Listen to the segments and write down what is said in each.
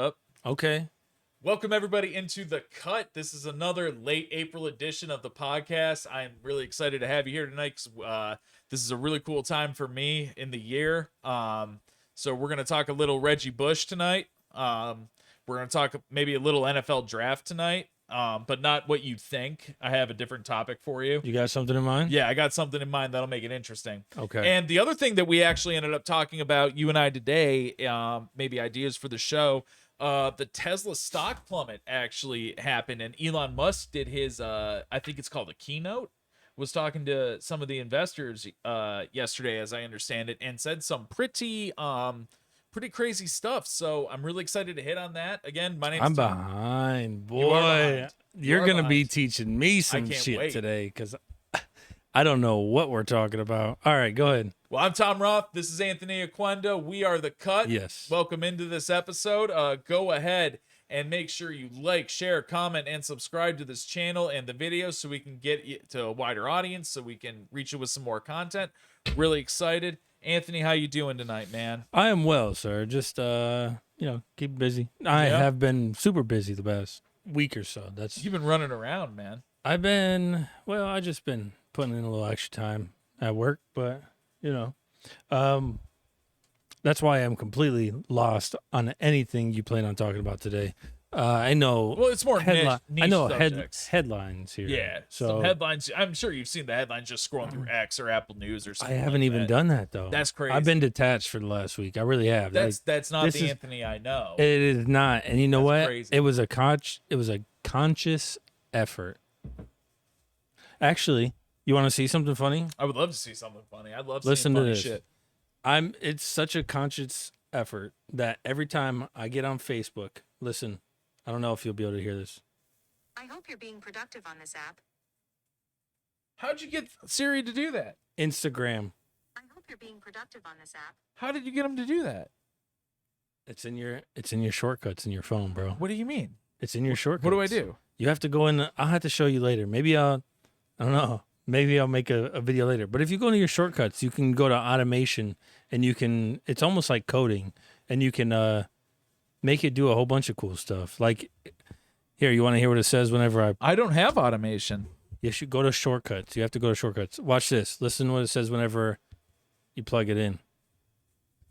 up. Okay. Welcome everybody into The Cut. This is another late April edition of the podcast. I'm really excited to have you here tonight because this is a really cool time for me in the year. So we're going to talk a little Reggie Bush tonight. We're going to talk maybe a little NFL draft tonight, but not what you think. I have a different topic for you. You got something in mind? Yeah, I got something in mind that'll make it interesting. Okay. And the other thing that we actually ended up talking about, you and I today, maybe ideas for the show, the Tesla stock plummet actually happened, and Elon Musk did his, I think it's called a keynote, was talking to some of the investors yesterday, as I understand it, and said some pretty crazy stuff. So I'm really excited to hit on that. Again, my name's I'm Tom. behind, boy. You are behind. You're going to be teaching me I some can't shit wait. today because I don't know what we're talking about. All right, go ahead. Well, I'm Tom Roth. This is Anthony Aquendo. We are The Cut. Yes. Welcome into this episode. Go ahead and make sure you like, share, comment, and subscribe to this channel and the videos so we can get it to a wider audience, so we can reach you with some more content. Really excited. Anthony, how you doing tonight, man? I am well, sir. Just, keep busy. I have been super busy the past week or so. You've been running around, man. I just been putting in a little extra time at work, but, that's why I'm completely lost on anything you plan on talking about today. I know. Well, it's more niche I know subjects. headlines here. Yeah, so some headlines. I'm sure you've seen the headlines just scrolling through X or Apple News or I something. haven't even done that though. That's crazy. I've been detached for the last week. I really have. That's not this the is- Anthony I know. It is not. And you know That's what? crazy. It was a conscious effort. Actually, you want to see something funny? I would love to see something funny. I'd love Listen seeing to funny this. shit. It's such a conscious effort that every time I get on Facebook, listen, I don't know if you'll be able to hear this. I hope you're being productive on this app. How'd you get Siri to do that? Instagram. I hope you're being productive on this app. How did you get him to do that? It's in your shortcuts in your phone, bro. What do you mean? It's in your shortcuts. What do I do? You have to go in. I'll have to show you later. Maybe I don't know. Maybe I'll make a video later. But if you go into your shortcuts, you can go to automation and it's almost like coding, and you can make it do a whole bunch of cool stuff. Like here, you want to hear what it says whenever I don't have automation. You should go to shortcuts. You have to go to shortcuts. Watch this. Listen to what it says whenever you plug it in.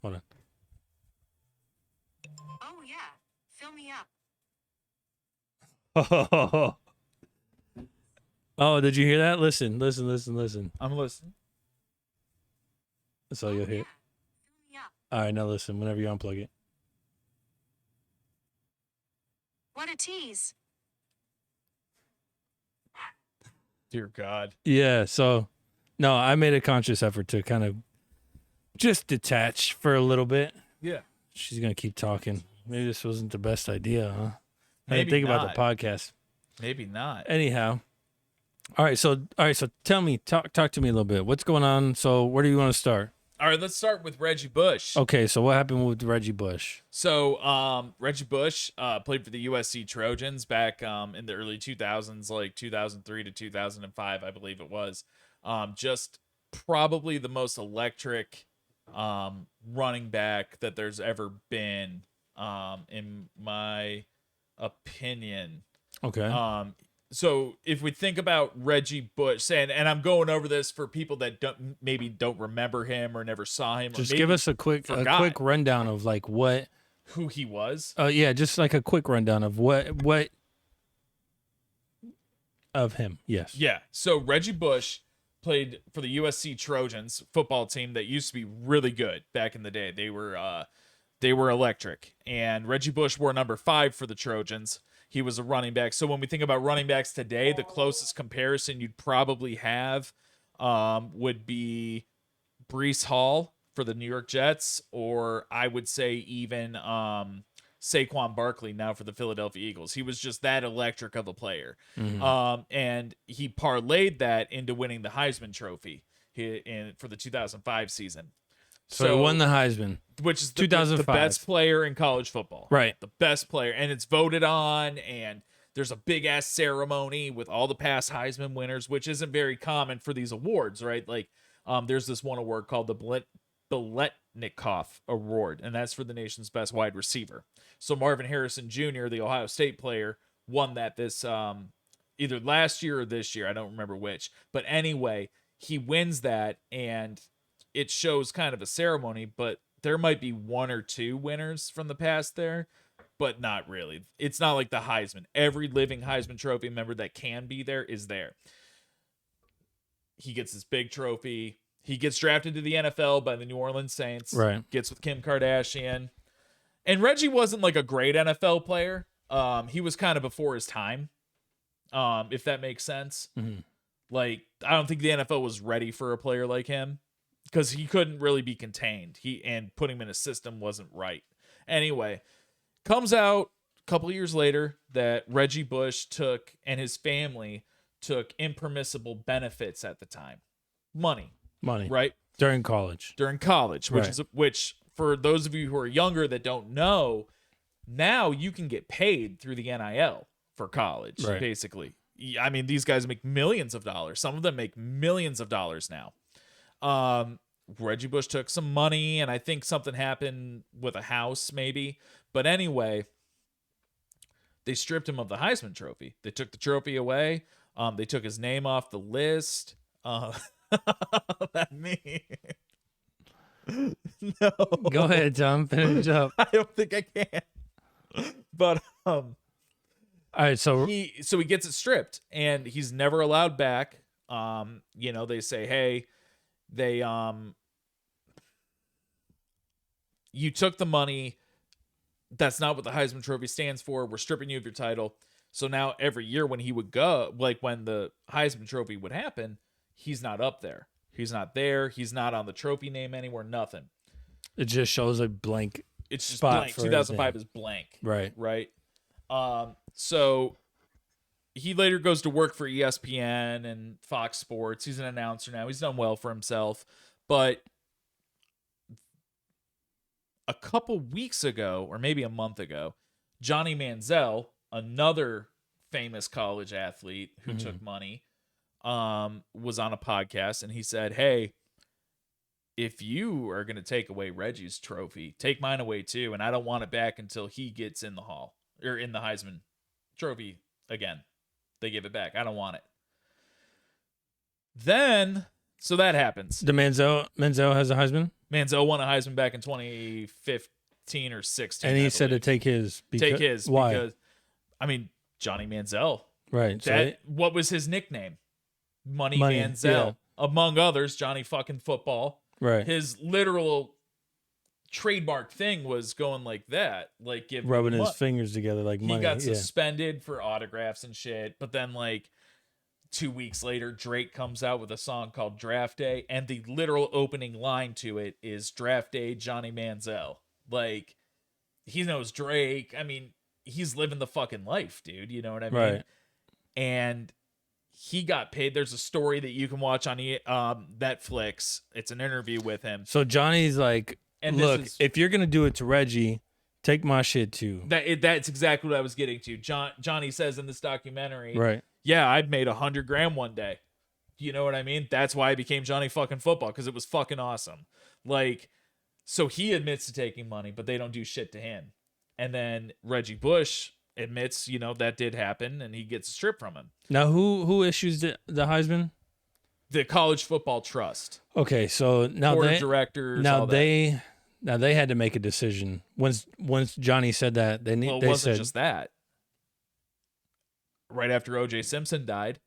Hold on. Oh yeah, fill me up. Oh, did you hear that? Listen. I'm listening. That's all you'll hear. Yeah, fill me up. All right, now listen. Whenever you unplug it. What a tease. Dear God. Yeah. So, no, I made a conscious effort to kind of just detach for a little bit. Yeah. She's gonna keep talking. Maybe this wasn't the best idea, huh? I Maybe didn't think about not. the podcast. Maybe not. Anyhow. All right, so tell me, talk to me a little bit. What's going on? So where do you want to start? All right, let's start with Reggie Bush. Okay, so what happened with Reggie Bush? So, Reggie Bush played for the USC Trojans back in the early 2000s, like 2003 to 2005, I believe it was. Just probably the most electric running back that there's ever been, in my opinion. Okay. So if we think about Reggie Bush, and I'm going over this for people that don't remember him or never saw him, Just or give us a quick rundown of like who he was. Yeah, just like a quick rundown of what of him. Yes. Yeah. So Reggie Bush played for the USC Trojans football team that used to be really good back in the day. They were electric, and Reggie Bush wore number 5 for the Trojans. He was a running back. So when we think about running backs today, the closest comparison you'd probably have would be Breece Hall for the New York Jets, or I would say even Saquon Barkley now for the Philadelphia Eagles. He was just that electric of a player. Mm-hmm. And he parlayed that into winning the Heisman Trophy for the 2005 season. So he won the Heisman, which is the 2005. best player in college football. Right. The best player. And it's voted on, and there's a big-ass ceremony with all the past Heisman winners, which isn't very common for these awards, right? Like, there's this one award called the Biletnikoff Award, and that's for the nation's best wide receiver. So Marvin Harrison Jr., the Ohio State player, won that this either last year or this year. I don't remember which. But anyway, he wins that, and it shows kind of a ceremony, but there might be one or two winners from the past there, but not really. It's not like the Heisman. Every living Heisman Trophy member that can be there is there. He gets this big trophy. He gets drafted to the NFL by the New Orleans Saints. Right. Gets with Kim Kardashian. And Reggie wasn't like a great NFL player. He was kind of before his time, if that makes sense. Mm-hmm. Like, I don't think the NFL was ready for a player like him because he couldn't really be contained. And putting him in a system wasn't right. Anyway, comes out a couple of years later that Reggie Bush took, and his family took, impermissible benefits at the time. Money. Right? During college, which for those of you who are younger that don't know, now you can get paid through the NIL for college, basically. I mean, these guys make millions of dollars. Some of them make millions of dollars now. Reggie Bush took some money, and I think something happened with a house, maybe. But anyway, they stripped him of the Heisman Trophy. They took the trophy away. They took his name off the list. That mean? No. Go ahead, Tom. Finish up. I don't think I can. But all right, so he gets it stripped, and he's never allowed back. They say, hey, you took the money. That's not what the Heisman Trophy stands for. We're stripping you of your title. So now every year when he would go, like when the Heisman Trophy would happen, he's not up there. He's not there. He's not on the trophy name anywhere. Nothing. It just shows a blank. It's just spot blank. for 2005 is blank. Right. So he later goes to work for ESPN and Fox Sports. He's an announcer now. He's done well for himself. But a couple weeks ago, or maybe a month ago, Johnny Manziel, another famous college athlete who took money, was on a podcast, and he said, hey, if you are going to take away Reggie's trophy, take mine away too, and I don't want it back until he gets in the hall, or in the Heisman Trophy again. They give it back. I don't want it. Then, so that happens. The Manziel has a Heisman? Manziel won a Heisman back in 2015 or 16. And he said to take his. Why? Because, I mean, Johnny Manziel. Right. What was his nickname? Money Manziel. Yeah. Among others, Johnny fucking Football. Right. His literal trademark thing was going like that. Like rubbing his fingers together like money. He got suspended for autographs and shit. But then, like, 2 weeks later, Drake comes out with a song called Draft Day, and the literal opening line to it is Draft Day, Johnny Manziel. Like, he knows Drake. I mean, he's living the fucking life, dude. You know what I mean? Right. And he got paid. There's a story that you can watch on Netflix. It's an interview with him. So Johnny's like, look, if you're going to do it to Reggie, take my shit too. That's exactly what I was getting to. Johnny says in this documentary, right? Yeah, I'd made $100,000 one day. You know what I mean? That's why I became Johnny fucking Football, because it was fucking awesome. Like, so he admits to taking money, but they don't do shit to him. And then Reggie Bush admits, that did happen, and he gets a strip from him. Now, who issues the Heisman? The College Football Trust. Okay, so now Board of directors. Now they had to make a decision. Once Johnny said that, they wasn't just that. Right after O.J. Simpson died,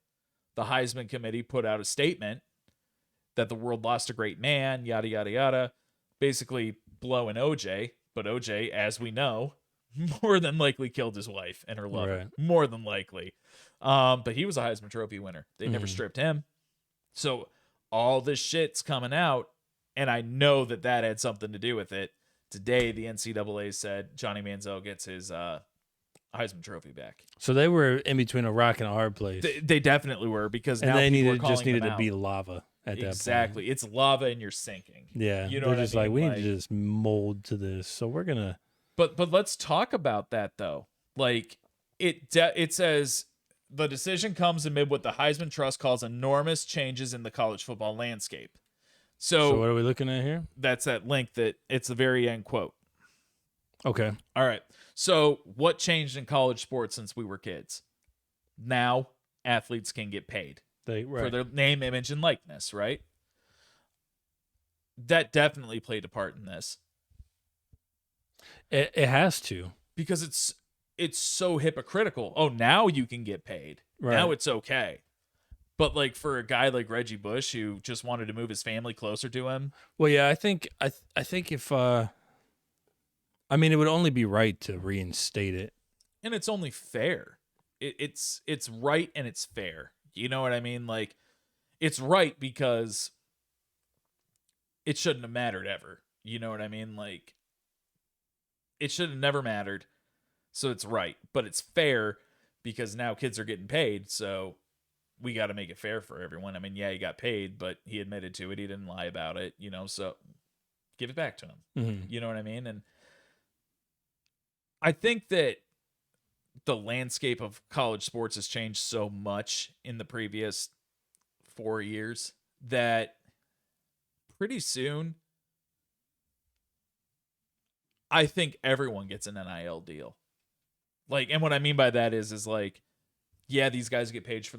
the Heisman Committee put out a statement that the world lost a great man, yada, yada, yada, basically blowing O.J., but O.J., as we know, more than likely killed his wife and her lover. Right. More than likely. But he was a Heisman Trophy winner. They never stripped him. So all this shit's coming out, and I know that had something to do with it. Today, the NCAA said Johnny Manziel gets his Heisman Trophy back. So they were in between a rock and a hard place. They definitely were, because now they needed to be lava at that point. Exactly. It's lava and you're sinking. Yeah. You know they're what just I mean? we need to just mold to this. So we're going to. But let's talk about that, though. Like, it says the decision comes amid what the Heisman Trust calls enormous changes in the college football landscape. So what are we looking at here? that's that link that it's the very end quote. Okay. All right. So what changed in college sports since we were kids? Now athletes can get paid for their name, image, and likeness, right? That definitely played a part in this. It has to. Because it's so hypocritical. Oh, now you can get paid. Right. Now it's okay. But like for a guy like Reggie Bush who just wanted to move his family closer to him. Well, yeah, I think if I mean, it would only be right to reinstate it. And it's only fair. It's right and it's fair. You know what I mean? Like, it's right because it shouldn't have mattered ever. You know what I mean? Like, it should have never mattered. So it's right. But it's fair because now kids are getting paid. So we got to make it fair for everyone. I mean, yeah, he got paid, but he admitted to it. He didn't lie about it, you know, so give it back to him. Mm-hmm. You know what I mean? And I think that the landscape of college sports has changed so much in the previous 4 years that pretty soon I think everyone gets an NIL deal. Like, and what I mean by that is like, yeah, these guys get paid for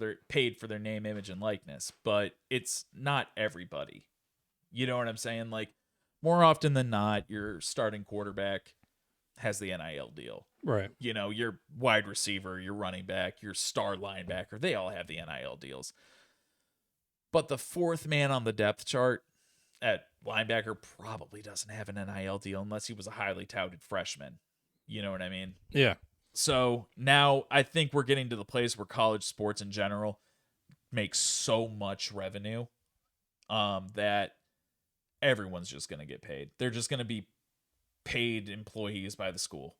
their name, image, and likeness, but it's not everybody. You know what I'm saying? Like, more often than not, your starting quarterback has the NIL deal. Right. You know, your wide receiver, your running back, your star linebacker, they all have the NIL deals. But the fourth man on the depth chart at linebacker probably doesn't have an NIL deal unless he was a highly touted freshman. You know what I mean? Yeah. So now I think we're getting to the place where college sports in general makes so much revenue that everyone's just going to get paid. They're just going to be paid employees by the school.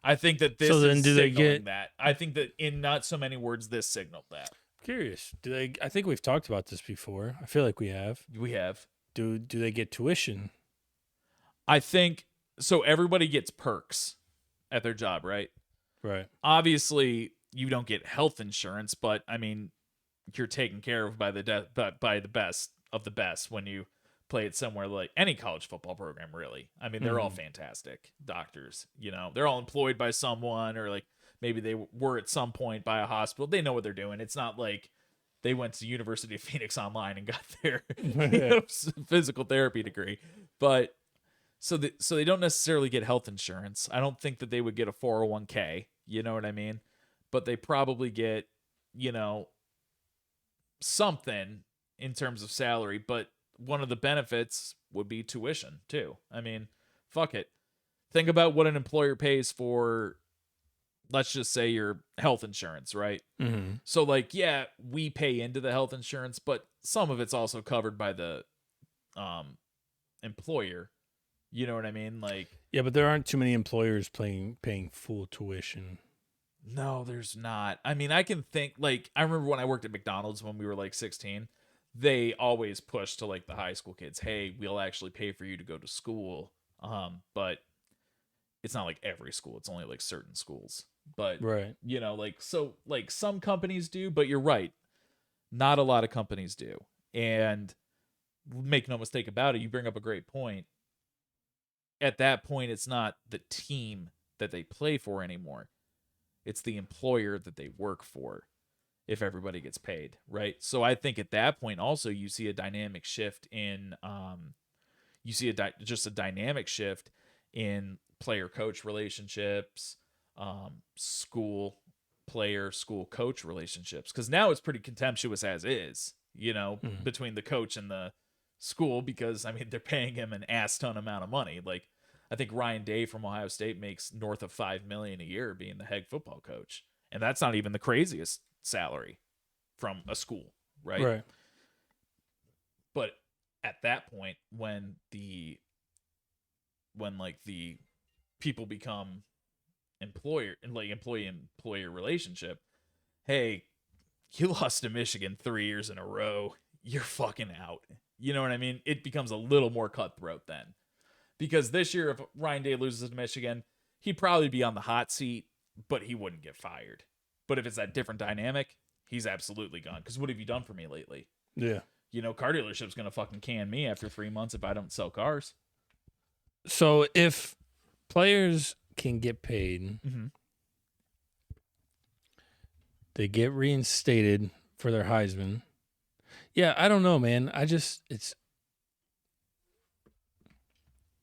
I think that this is signaling that. I think that in not so many words, this signaled that. Curious. I think we've talked about this before. I feel like we have. We have. Do they get tuition? I think so. Everybody gets perks at their job, right? Right. Obviously, you don't get health insurance, but I mean, you're taken care of by the best of the best when you play at somewhere like any college football program, really. I mean, they're all fantastic doctors. You know, they're all employed by someone, or like maybe they were at some point by a hospital. They know what they're doing. It's not like they went to University of Phoenix online and got their physical therapy degree, but. So they don't necessarily get health insurance. I don't think that they would get a 401k. You know what I mean? But they probably get, you know, something in terms of salary. But one of the benefits would be tuition too. I mean, fuck it. Think about what an employer pays for, let's just say, your health insurance, right? Mm-hmm. So like, yeah, we pay into the health insurance, but some of it's also covered by the employer. You know what I mean? Like, yeah, but there aren't too many employers paying full tuition. No, there's not. I mean, I can think, like, I remember when I worked at McDonald's when we were like 16, they always pushed to like the high school kids, hey, we'll actually pay for you to go to school. But it's not like every school. It's only like certain schools. But right. You know, like, so like some companies do, but you're right. Not a lot of companies do. And make no mistake about it, you bring up a great point. At that point, it's not the team that they play for anymore. It's the employer that they work for if everybody gets paid, right? So I think at that point also you see a dynamic shift in just a dynamic shift in player-coach relationships, school coach relationships, because now it's pretty contemptuous as is, you know, between the coach and the school, because I mean they're paying him an ass ton amount of money. Like I think Ryan Day from Ohio State makes north of $5 million a year being the head football coach, and that's not even the craziest salary from a school, right? Right. But at that point, when like the people become employee-employer relationship, hey, you lost to Michigan 3 years in a row, you're fucking out. You know what I mean? It becomes a little more cutthroat then. Because this year, if Ryan Day loses to Michigan, he'd probably be on the hot seat, but he wouldn't get fired. But if it's that different dynamic, he's absolutely gone. Because what have you done for me lately? Yeah. car dealership's gonna fucking can me after 3 months if I don't sell cars. So if players can get paid, Mm-hmm. they get reinstated for their Heisman. Yeah, I don't know, man.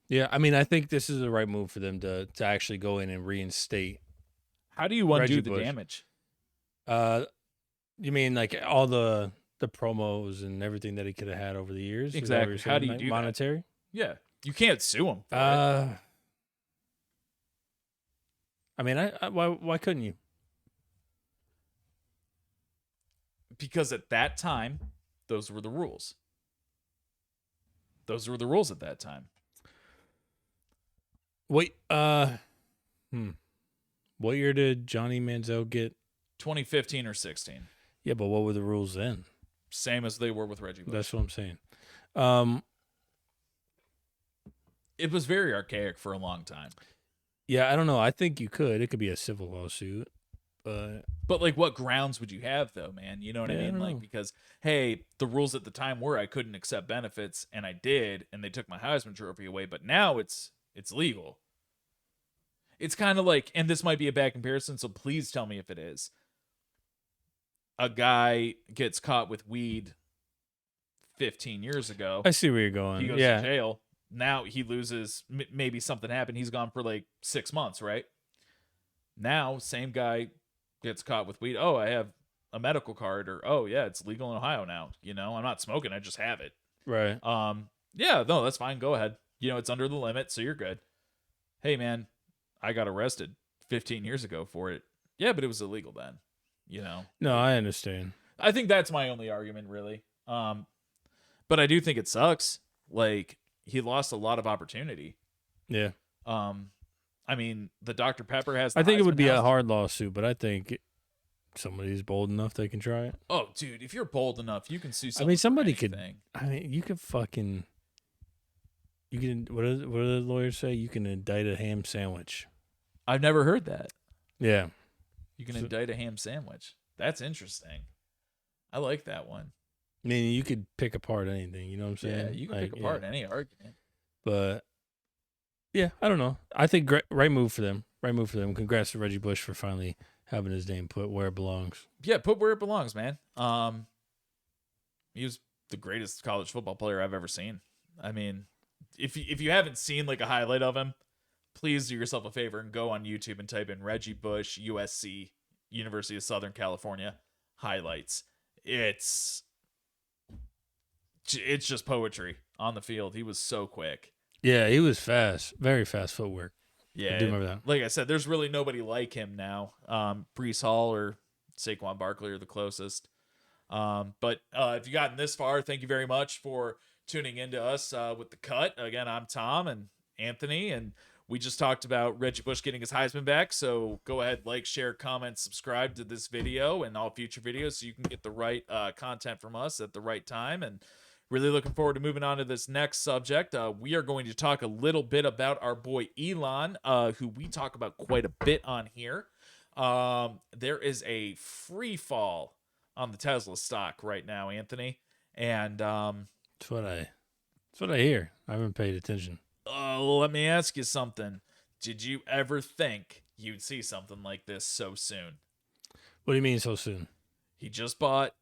Yeah, I mean, I think this is the right move for them to actually go in and reinstate. How do you undo Reggie the Bush. damage? You mean like all the promos and everything that he could have had over the years? Is that what Exactly. you're How saying? do you Like do that? monetary? Yeah, you can't sue him for it. I mean, why couldn't you? Because at that time, those were the rules. Those were the rules at that time. Wait, what year did Johnny Manziel get? 2015 or 16. Yeah, but what were the rules then? Same as they were with Reggie Bush. That's what I'm saying. It was very archaic for a long time. Yeah, I don't know. I think you could. It could be a civil lawsuit, but like, what grounds would you have, though, man? You know what I Yeah, I mean? don't Like, know. because, hey, the rules at the time were I couldn't accept benefits, and I did, and they took my Heisman Trophy away. But now it's legal. It's kind of like, and this might be a bad comparison, so please tell me if it is. A guy gets caught with weed 15 years ago. I see where you're going. He goes Yeah, to jail. Now he loses. Maybe something happened. He's gone for like 6 months, right? Now, same guy gets caught with weed. Oh, I have a medical card, or oh yeah, it's legal in Ohio now. I'm not smoking. I just have it. right. Yeah, no, that's fine. Go ahead. It's under the limit, so you're good. Hey, man, I got arrested 15 years ago for it. Yeah, but it was illegal then. No, I understand. I think that's my only argument, really. But I do think it sucks. Like, he lost a lot of opportunity. Yeah, I mean, the Dr. Pepper has. I think it would Heisman be now. a hard lawsuit, but I think somebody's bold enough they can try it. Oh, dude, if you're bold enough, you can sue. I mean, somebody could. I mean, you could fucking. You can. What do the lawyers say? You can indict a ham sandwich. I've never heard that. Yeah. You can indict a ham sandwich. That's interesting. I like that one. I mean, you could pick apart anything. You know what I'm saying? Yeah, you can pick apart any argument. But yeah, I don't know. I think right move for them. Right move for them. Congrats to Reggie Bush for finally having his name put where it belongs. Yeah, put where it belongs, man. He was the greatest college football player I've ever seen. I mean, if you haven't seen like a highlight of him, please do yourself a favor and go on YouTube and type in Reggie Bush, USC, University of Southern California highlights. It's just poetry on the field. He was so quick. Yeah, he was fast. Very fast footwork. Yeah, I do remember that. Like I said, there's really nobody like him now. Brees Hall or Saquon Barkley are the closest. But if you gotten this far, thank you very much for tuning into us with The Cut. Again, I'm Tom and Anthony, and we just talked about Reggie Bush getting his Heisman back. So go ahead, like, share, comment, subscribe to this video and all future videos so you can get the right content from us at the right time. And really looking forward to moving on to this next subject. We are going to talk a little bit about our boy Elon, who we talk about quite a bit on here. There is a free fall on the Tesla stock right now, Anthony. And That's what I hear. I haven't paid attention. let me ask you something. Did you ever think you'd see something like this so soon? What do you mean so soon? He just bought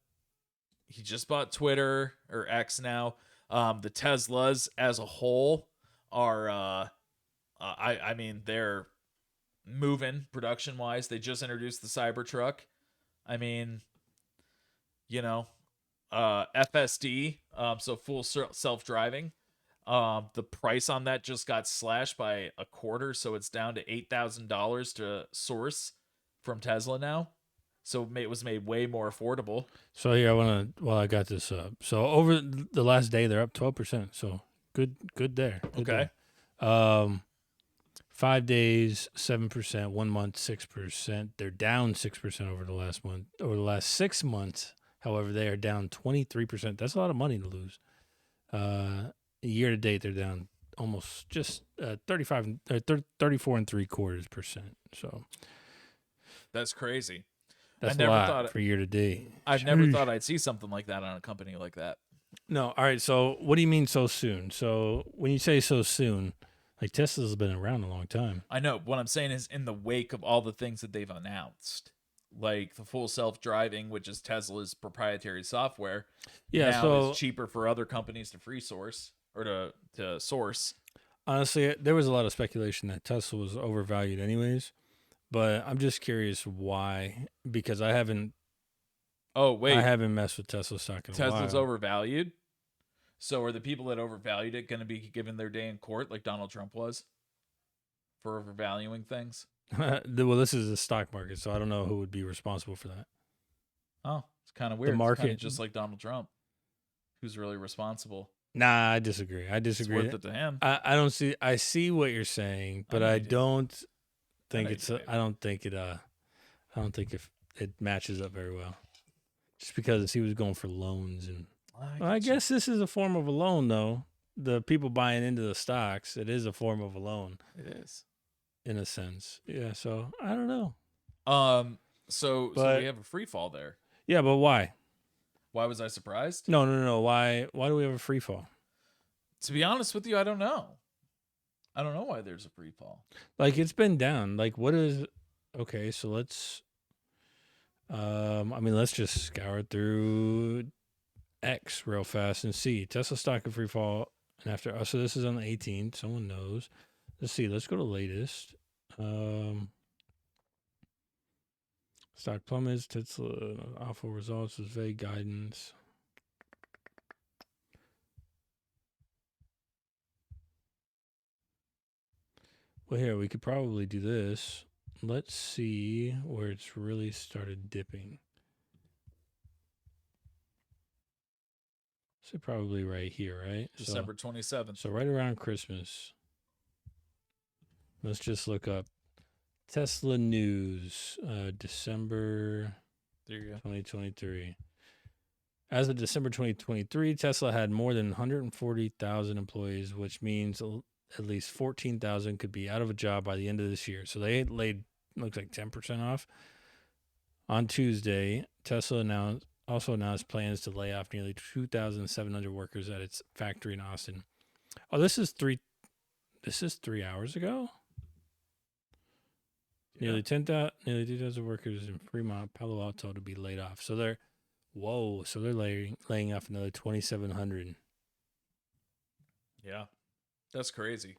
Twitter, or X now. The Teslas as a whole are I mean, they're moving production wise. They just introduced the Cybertruck. I mean, FSD, so full self-driving. The price on that just got slashed by a quarter, so it's down to $8,000 to source from Tesla now. So it was made way more affordable. So here I got this up. So over the last day, they're up 12%. So good there. Good Okay. there. 5 days, 7%. 1 month, 6%. They're down 6% over the last month. Over the last 6 months, however, they are down 23%. That's a lot of money to lose. Year to date, they're down almost just 34.75%. So That's crazy. that's I never a lot thought for year to date. I've never thought I'd see something like that on a company like that. No, all right. So, what do you mean so soon? So, when you say so soon, like Tesla's been around a long time. I know. What I'm saying is in the wake of all the things that they've announced, like the full self-driving, which is Tesla's proprietary software, Yeah. now is So, cheaper for other companies to free source or to source. honestly, there was a lot of speculation that Tesla was overvalued, anyways. But I'm just curious why, because Oh, I wait. haven't messed with Tesla stock in a Tesla's while. overvalued. So are the people that overvalued it going to be given their day in court like Donald Trump was for overvaluing things? Well, this is the stock market, so I don't know who would be responsible for that. Oh, it's kind of The weird. It's kind market. of just like Donald Trump. Who's really responsible? Nah, I disagree. It's worth it to him. I don't see. I see what you're saying, but know I you do. don't think know you it's. do, baby. I don't think it. I don't think if it matches up very well. Just because he was going for loans, and well, I guess this is a form of a loan, though. The people buying into the stocks, it is a form of a loan it is. in a sense. Yeah. So I don't know. So But- we have a free fall there. Yeah, but why? Why was I surprised? No. Why? Why do we have a free fall? To be honest with you, I don't know. I don't know why there's a free fall. Like it's been down. Like what is? Okay, so let's. I mean, let's just scour through X real fast and see Tesla stock and free fall. And after, so this is on the 18th. Someone knows. Let's see. Let's go to latest. Stock plummets. Tesla awful results with vague guidance. Well, here we could probably do this. Let's see where it's really started dipping. So probably right here, right? December 27th. So right around Christmas. Let's just look up Tesla news, December There you go. 2023. As of December 2023, Tesla had more than 140,000 employees, which means at least 14,000 could be out of a job by the end of this year. So they laid, looks like 10% off. On Tuesday, Tesla also announced plans to lay off nearly 2,700 workers at its factory in Austin. Oh, this is 3 hours ago? Yeah. Nearly 2,000 workers in Fremont, Palo Alto to be laid off. So they're laying off another 2,700. Yeah. That's crazy.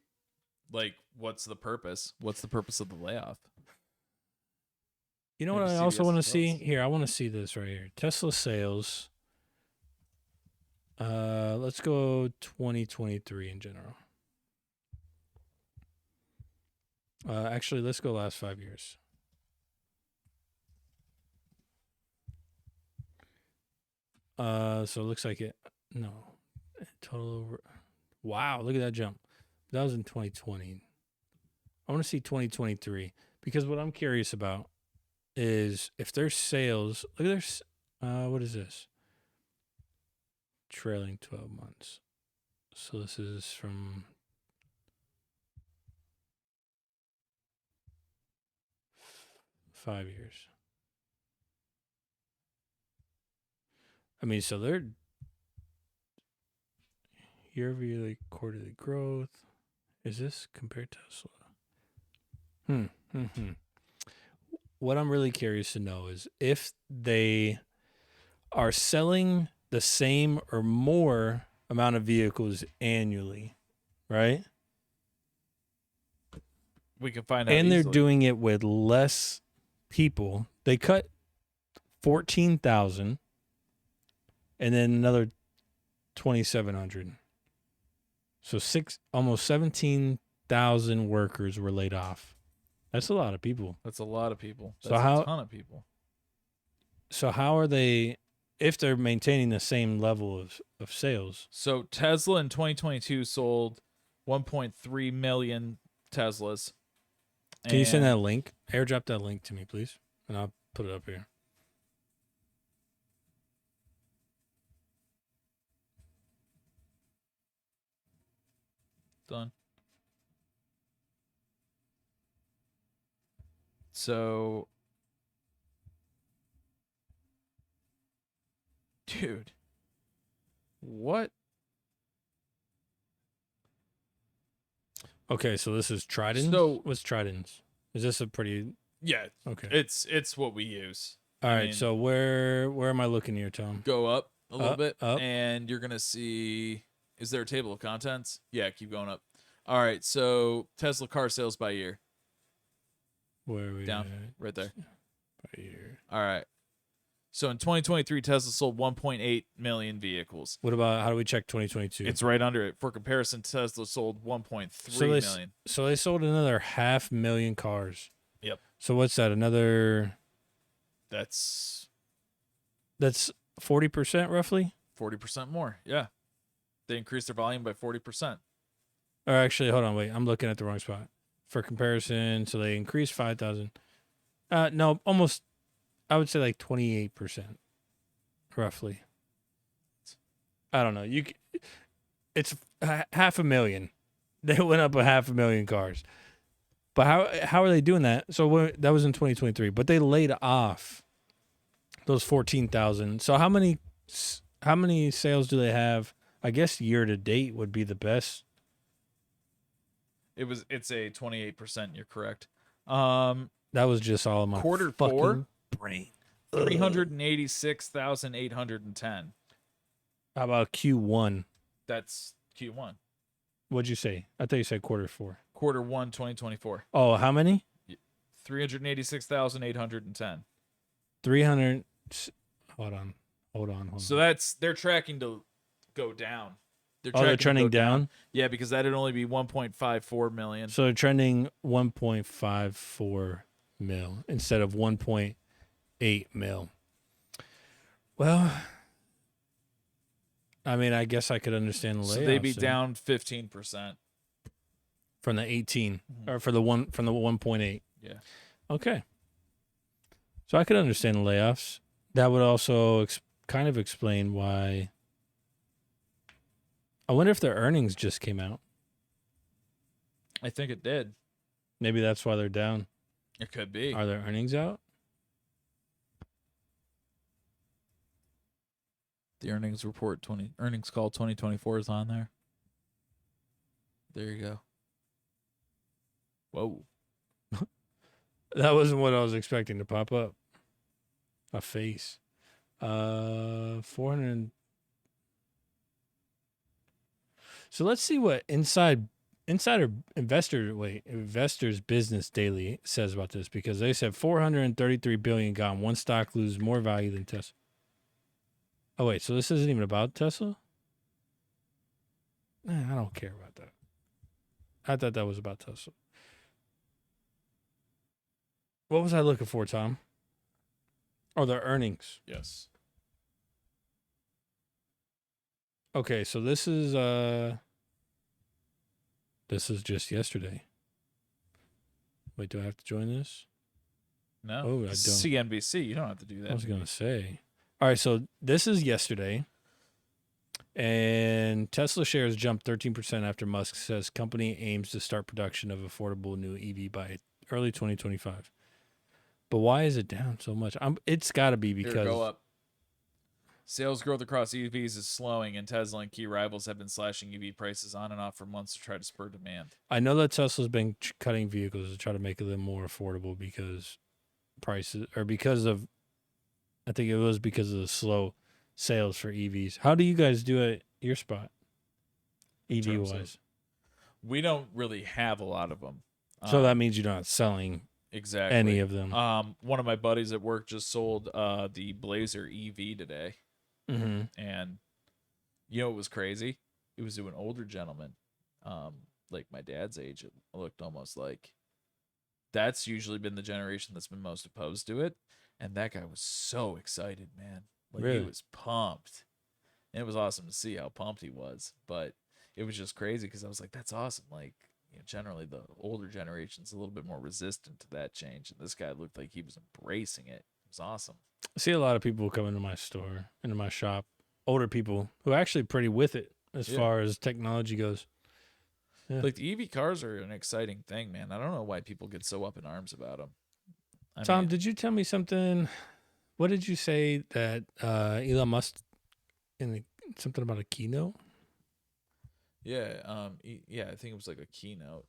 Like, what's the purpose? What's the purpose of the layoff? You know Maybe what I also CBS want to results. see? Here, I want to see this right here. Tesla sales. Let's go 2023 in general. Actually, let's go last 5 years. So it looks like total over. Wow, look at that jump. That was in 2020. I want to see 2023 because what I'm curious about is if their sales. Look at their. What is this? Trailing 12 months. So this is from 5 years. I mean, so they're year-over-year quarterly growth. Is this compared to Tesla? What I'm really curious to know is if they are selling the same or more amount of vehicles annually, right? We can find out. And they're easily. doing it with less people. They cut 14,000 and then another 2,700. So almost 17,000 workers were laid off. That's a lot of people. That's a lot of people. So That's how- a ton of people. So how are they, if they're maintaining the same level of sales? So Tesla in 2022 sold 1.3 million Teslas. Can you send And that link? Airdrop that link to me, please, and I'll put it up here. Done. So, dude, What? Okay, so this is Trident. So- What's Trident's? Is this a pretty Yeah, okay? it's what we use. All I right, mean, so where am I looking here, Tom? go up a little Up, bit, up. and you're gonna see. Is there a table of contents? Yeah, keep going up. All right, so Tesla car sales by year. Where are we Down, at? right there. Right here. All right. So in 2023, Tesla sold 1.8 million vehicles. What about how do we check 2022? It's right under it. For comparison, Tesla sold 1.3 million. So they sold another 500,000 cars. Yep. So what's that? Another That's 40% roughly? 40% more. Yeah. They increased their volume by 40%. Or actually, hold on, wait. I'm looking at the wrong spot. For comparison, so they increased 5,000. No, almost I would say like 28% roughly. I don't know. It's 500,000. They went up 500,000 cars. But how are they doing that? So that was in 2023, but they laid off those 14,000. So how many sales do they have? I guess year to date would be the best. It's a 28%, you're correct. That was just all of my Quarter fucking four? brain. 386,810. How about Q1? That's Q1. What'd you say? I thought you said quarter four. Quarter 1, 2024. Oh, how many? 386,810. 300. Hold on. So they're tracking to go down. they're to go trending down. Yeah, because that'd only be 1.54 million. So they're trending 1.54 mil instead of 1.8 mil. Well, I mean, I guess I could understand the layoffs. So they'd be down 15%. From the 18 Mhm. or from the 1.8. Yeah. Okay. So I could understand the layoffs. That would also kind of explain why. I wonder if their earnings just came out. I think it did. Maybe that's why they're down. It could be. Are their earnings out? The earnings report earnings call 2024 is on there. There you go. Whoa. That wasn't what I was expecting to pop up. A face. 400. So let's see what Investors Business Daily says about this, because they said 433 billion gone. One stock loses more value than Tesla. Oh wait, so this isn't even about Tesla? I don't care about that. I thought that was about Tesla. What was I looking for, Tom? Oh, their earnings. Yes. Okay, so this is just yesterday. Wait, do I have to join this? No. Oh, I don't. CNBC. You don't have to do that. I was gonna say. All right, so this is yesterday, and Tesla shares jumped 13% after Musk says company aims to start production of affordable new EV by early 2025. But why is it down so much? It's got to be Here, because go up. Sales growth across EVs is slowing, and Tesla and key rivals have been slashing EV prices on and off for months to try to spur demand. I know that Tesla's been cutting vehicles to try to make them more affordable because prices, or because of, I think it was because of the slow sales for EVs. How do you guys do it? Your spot, EV terms wise. We don't really have a lot of them. So that means you're not selling exactly any of them. One of my buddies at work just sold the Blazer EV today. Mm-hmm. And you know what was crazy? It was to an older gentleman, like my dad's age. It looked almost like. That's usually been the generation that's been most opposed to it, and that guy was so excited, man. Like Really? he was pumped. And it was awesome to see how pumped he was, but it was just crazy because I was like, "That's awesome!" Like, you know, generally the older generation's a little bit more resistant to that change, and this guy looked like he was embracing it. It was awesome. I see a lot of people come into my store, into my shop, older people who are actually pretty with it as far as technology goes. Yeah. Like the EV cars are an exciting thing, man. I don't know why people get so up in arms about them. Tom, did you tell me something? What did you say that Elon Musk something about a keynote. Yeah, yeah, I think it was like a keynote.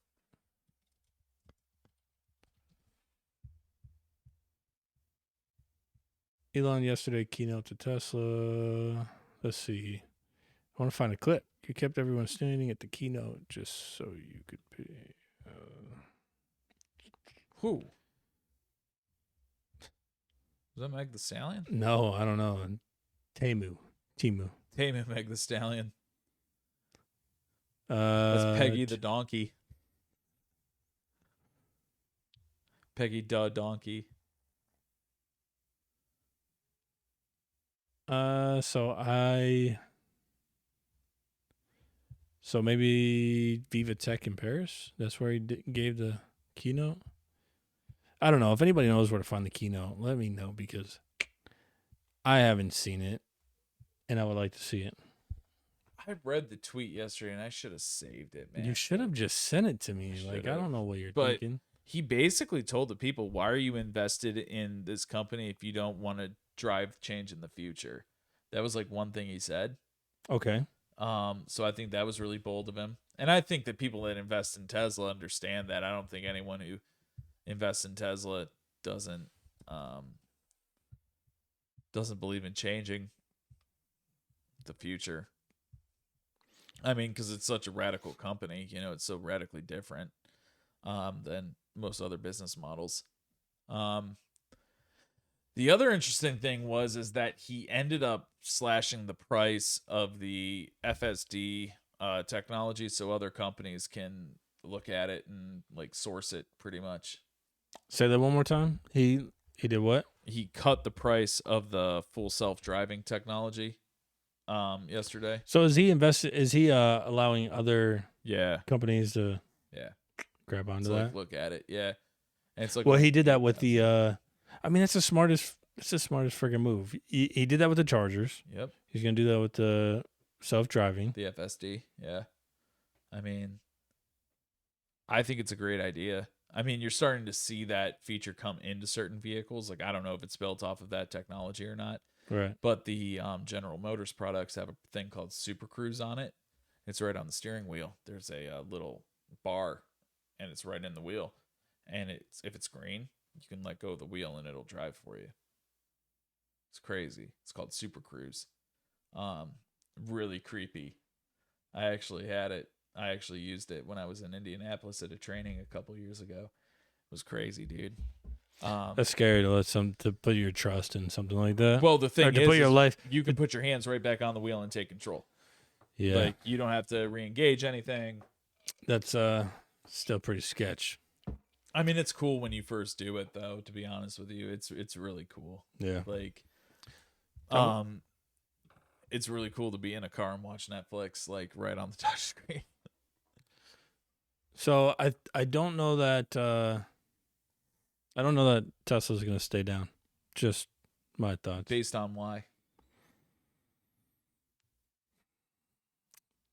Elon yesterday keynote to Tesla. Let's see. I want to find a clip. You kept everyone standing at the keynote just so you could pay. Who? Was that Meg the Stallion? No, I don't know. Timu. Tame Meg the Stallion. That's That's Peggy the donkey. Peggy the donkey. So maybe Viva Tech in Paris. That's where he gave the keynote. I don't know if anybody knows where to find the keynote. Let me know because I haven't seen it, and I would like to see it. I read the tweet yesterday, and I should have saved it, man. You should have just sent it to me. Like, I don't know what you're thinking. He basically told the people, why are you invested in this company if you don't want to drive change in the future? That was like one thing he said. Okay. So I think that was really bold of him. And I think that people that invest in Tesla understand that. I don't think anyone who invests in Tesla doesn't believe in changing the future. I mean, because it's such a radical company, you know, it's so radically different than most other business models. The other interesting thing is that he ended up slashing the price of the FSD technology so other companies can look at it and like source it pretty much. Say that one more time. He did what? He cut the price of the full self-driving technology yesterday. So is he allowing other companies to grab onto that? Like, look at it. Yeah. And it's like, well, he did that with the I mean, that's the smartest freaking move. He did that with the Chargers. Yep. He's going to do that with the self-driving. The FSD. Yeah. I mean, I think it's a great idea. I mean, you're starting to see that feature come into certain vehicles. Like, I don't know if it's built off of that technology or not. Right. But the General Motors products have a thing called Super Cruise on it. It's right on the steering wheel. There's a little bar, and it's right in the wheel. And if it's green, you can let go of the wheel, and it'll drive for you. It's crazy. It's called Super Cruise. Really creepy. I actually had it. I actually used it when I was in Indianapolis at a training a couple years ago. It was crazy, dude. That's scary to put your trust in something like that. Well, the thing is, put your life. You can put your hands right back on the wheel and take control. Yeah. Like, you don't have to re-engage anything. That's still pretty sketch. I mean, it's cool when you first do it, though. To be honest with you, it's really cool. Yeah. Like, it's really cool to be in a car and watch Netflix, like, right on the touch screen. So I don't know that Tesla's going to stay down. Just my thoughts. Based on why?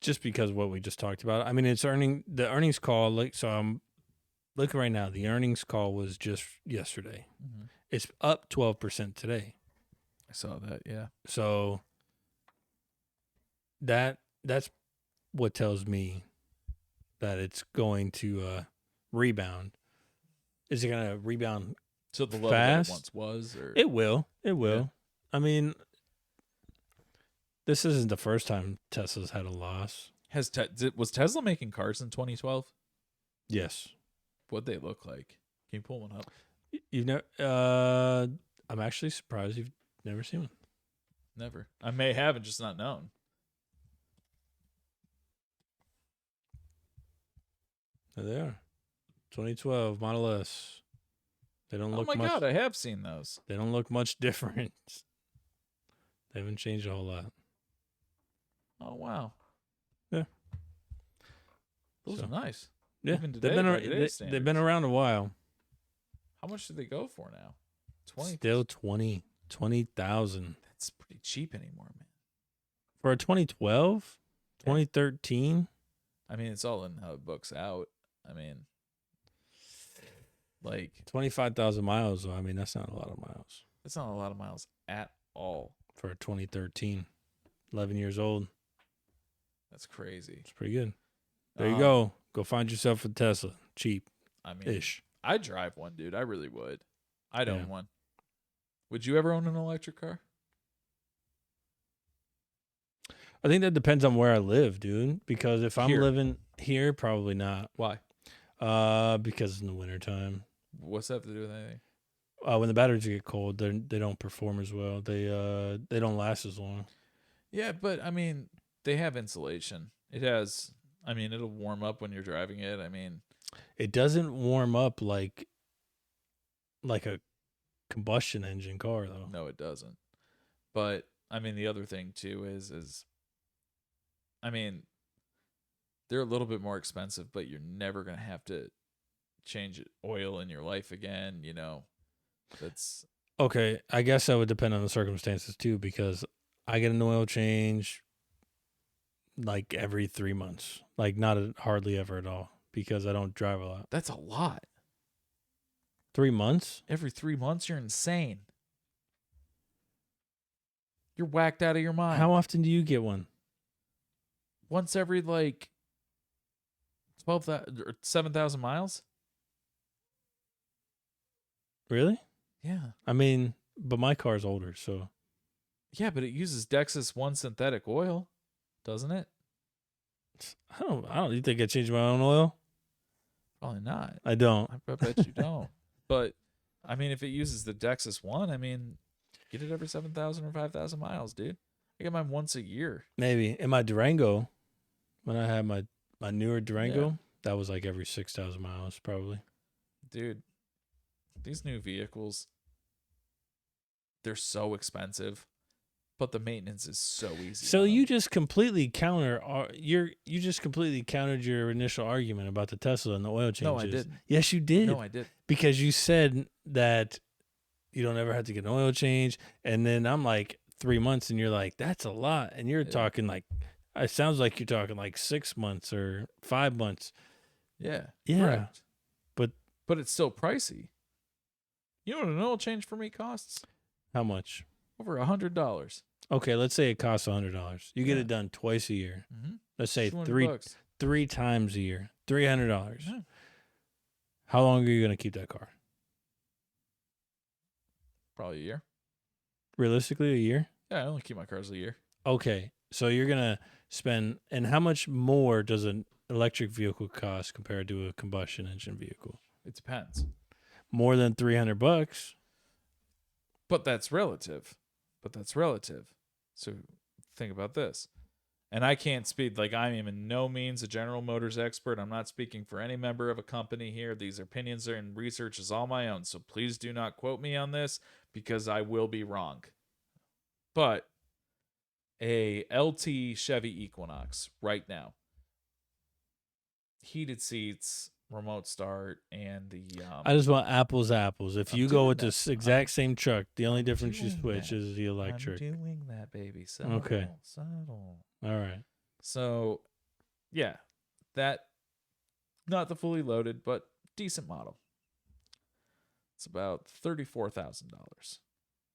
Just because of what we just talked about. I mean, the earnings call. Like, so I'm looking right now. The earnings call was just yesterday. Mm-hmm. It's up 12% today. I saw that. Yeah. So that's what tells me that it's going to rebound. Is it going to rebound to the level fast? That it once was? Or? It will. Yeah. I mean, this isn't the first time Tesla's had a loss. Was Tesla making cars in 2012? Yes. What'd they look like? Can you pull one up? You've never? I'm actually surprised you've never seen one. Never. I may have and just not known. There they are. 2012 Model S. They don't look much. Oh my God, I have seen those. They don't look much different. They haven't changed a whole lot. Oh, wow. Yeah. Those are nice. Yeah. Even today, they've been around a while. How much do they go for now? 20. Still 20,000. That's pretty cheap anymore, man. For a 2012? 2013? I mean, it's all in how it books out. I mean, like 25,000 miles, though. I mean, that's not a lot of miles. That's not a lot of miles at all. For a 2013. 11 years old. That's crazy. It's pretty good. There you go. Go find yourself a Tesla. Cheap-ish. I mean, I'd drive one, dude. I really would. I'd own one. Would you ever own an electric car? I think that depends on where I live, dude. Because if I'm Here. living here, probably not. Why? Because in the wintertime. What's that have to do with anything? When the batteries get cold, they don't perform as well. They don't last as long. Yeah, but I mean, they have insulation. It has. I mean, it'll warm up when you're driving it. I mean, it doesn't warm up like a combustion engine car, though. No, it doesn't. But I mean, the other thing too is, I mean, they're a little bit more expensive, but you're never gonna have to change oil in your life again. You know, that's okay. I guess that would depend on the circumstances too, because I get an oil change like every 3 months, like not hardly ever at all, because I don't drive a lot. That's a lot. 3 months? Every 3 months, you're insane. You're whacked out of your mind. How often do you get one? Once every like 12,000 or 7,000 miles. Really? Yeah. I mean, but my car's older, so. Yeah, but it uses Dexis 1 synthetic oil, doesn't it? I don't. You think I change my own oil? Probably not. I don't. I bet you don't. But I mean, if it uses the Dexis 1, I mean, get it every 7,000 or 5,000 miles, dude. I get mine once a year. Maybe. In my Durango, when I had my newer Durango, that was like every 6,000 miles, probably. Dude, these new vehicles, they're so expensive, but the maintenance is so easy. So you just completely countered your initial argument about the Tesla and the oil changes. No, I didn't. Yes, you did. No, I did. Because you said that you don't ever have to get an oil change, and then I'm like 3 months, and you're like, that's a lot, and you're talking like, it sounds like you're talking like 6 months or 5 months. Yeah. Correct. But it's still pricey. You know what an oil change for me costs? How much? Over $100. Okay, let's say it costs $100. You get it done twice a year. Mm-hmm. Let's say $200. three times a year, $300. Yeah. How long are you going to keep that car? Probably a year. Realistically, a year? Yeah, I only keep my cars a year. Okay, so you're going to spend, and how much more does an electric vehicle cost compared to a combustion engine vehicle? It depends. More than $300. But that's relative. So think about this. And I can't speak, like, I am in no means a General Motors expert. I'm not speaking for any member of a company here. These opinions and research is all my own. So please do not quote me on this because I will be wrong. But a LT Chevy Equinox right now, heated seats, remote start, and the I just want apples to apples. If you go with this exact same truck, the only difference you doing switch that. is the electric. I'm doing that, baby. Settle, Okay. settle. All right. So, yeah, that, not the fully loaded, but decent model. It's about $34,000,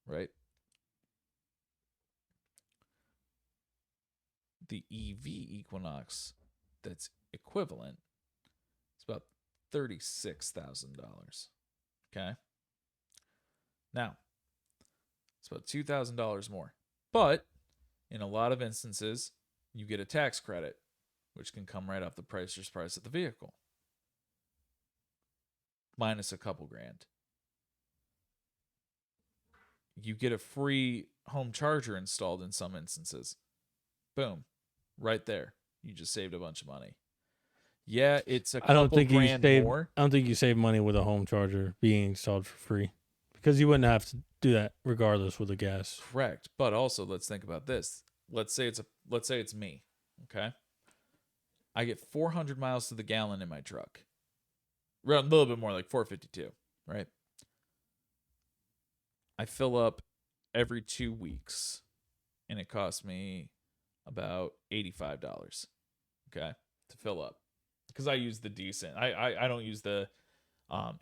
right? The EV Equinox that's equivalent, it's about $36,000. Okay. Now, it's about $2,000 more. But in a lot of instances, you get a tax credit, which can come right off the price of the vehicle, minus a couple grand. You get a free home charger installed in some instances. Boom. Right there. You just saved a bunch of money. Yeah, it's a couple grand more. I don't think you save money with a home charger being installed for free, because you wouldn't have to do that regardless with the gas. Correct. But also, let's think about this. Let's say it's me. Okay. I get 400 miles to the gallon in my truck. A little bit more, like 452, right? I fill up every 2 weeks, and it costs me about $85, okay, to fill up, because I use the decent. I don't use the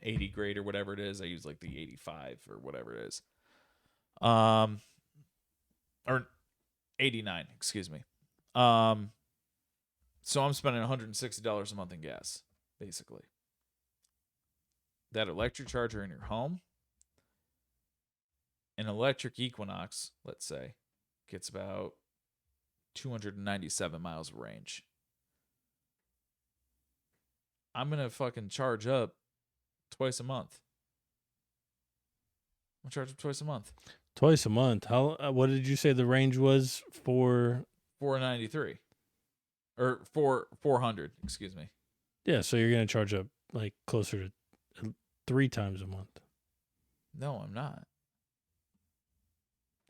80 grade or whatever it is. I use like the 85 or whatever it is. Or 89, excuse me. So I'm spending $160 a month in gas, basically. That electric charger in your home, an electric Equinox, let's say, gets about 297 miles of range. I'm going to fucking charge up twice a month. I'm charge up twice a month. Twice a month. How? What did you say the range was for? 493 or 400, excuse me. Yeah, so you're gonna charge up like closer to 3 times a month. No, I'm not.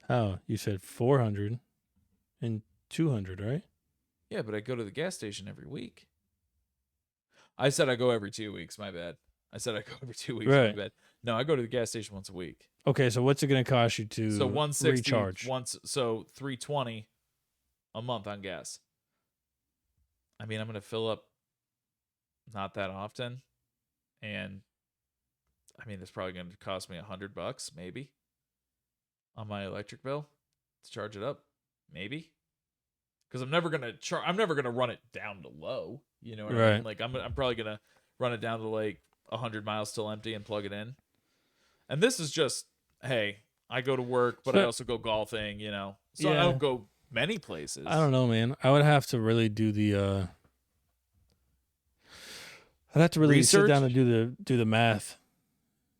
How? You said 400 and 200, right? Yeah, but I go to the gas station every week. I said I go every 2 weeks. My bad. I said I go every 2 weeks. Right. My bad. No, I go to the gas station once a week. Okay, so what's it gonna cost you to So 160 recharge? so 320 a month on gas. I mean, I'm gonna fill up not that often, and I mean, it's probably gonna cost me $100 maybe on my electric bill to charge it up, maybe. Because I'm never gonna run it down to low. You know what I mean? Right. Like I'm probably gonna run it down to like 100 miles till empty and plug it in. And this is just, hey, I go to work, but I So- also go golfing. You know, so I Yeah. don't go many places. I don't know, man. I would have to really do the. I'd have to really sit down Research? and do the math.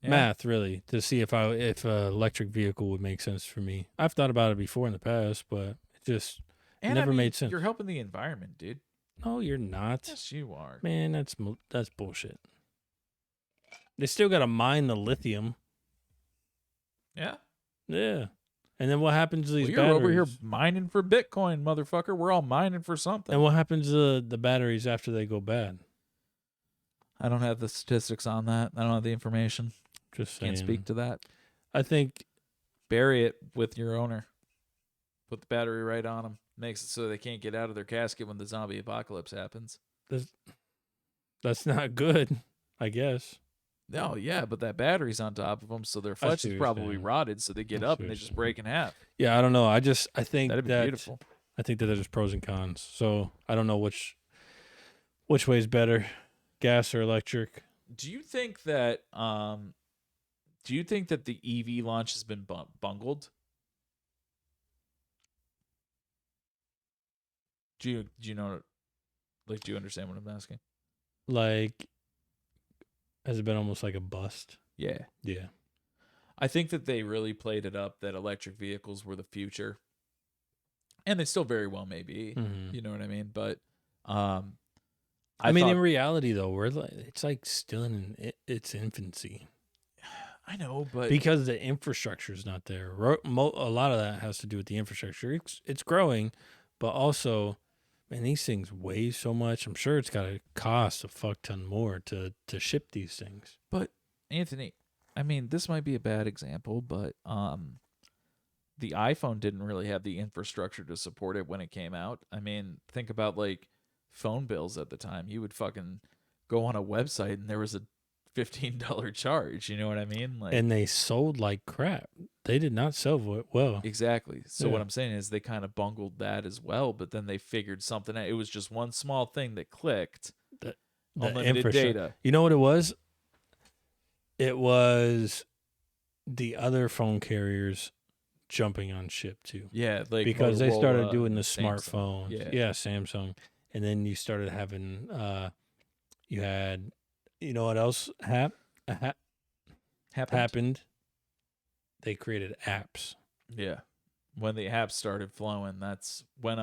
Yeah. Math, really, to see if an electric vehicle would make sense for me. I've thought about it before in the past, but it just And never I mean, made sense. You're helping the environment, dude. no, you're not, Yes, you are. man. That's bullshit. They still got to mine the lithium. Yeah. Yeah, and then what happens to these Well, you're batteries? over here mining for Bitcoin, motherfucker. We're all mining for something. And what happens to the batteries after they go bad? I don't have the statistics on that. I don't have the information. Just saying. Can't speak to that. I think Bury it with your owner. Put the battery right on them. Makes it so they can't get out of their casket when the zombie apocalypse happens. that's not good. I guess. No, yeah, but that battery's on top of them, so their I flesh see is what you're probably saying. rotted, so they get I up see and they what just you're break in half. Yeah, I don't know. I think That'd be that beautiful. I think that there's pros and cons. So I don't know which way is better, gas or electric. Do you think that the EV launch has been bungled? Do you know, like, do you understand what I'm asking? Like, has it been almost like a bust? Yeah. Yeah. I think that they really played it up that electric vehicles were the future. And they still very well may be. Mhm. You know what I mean? But I mean, in thought- reality, though, it's like still in its infancy I know, but because the infrastructure is not there. A lot of that has to do with the infrastructure. It's growing, but also, man, these things weigh so much. I'm sure it's got to cost a fuck ton more to ship these things. But Anthony, I mean, this might be a bad example, but the iPhone didn't really have the infrastructure to support it when it came out. I mean, think about like phone bills at the time. You would fucking go on a website and there was a $15 charge. You know what I mean? Like, And they sold like crap. They did not sell well. exactly. So Yeah. what I'm saying is they kind of bungled that as well, but then they figured something out. It was just one small thing that clicked. The Unlimited infrastructure. data. You know what it was? It was the other phone carriers jumping on ship too. Yeah, like Because they started Motorola doing the and Samsung. smartphones. Yeah. Samsung. And then you started having you had, you know what else happened? They created apps. Yeah. When the apps started flowing, that's when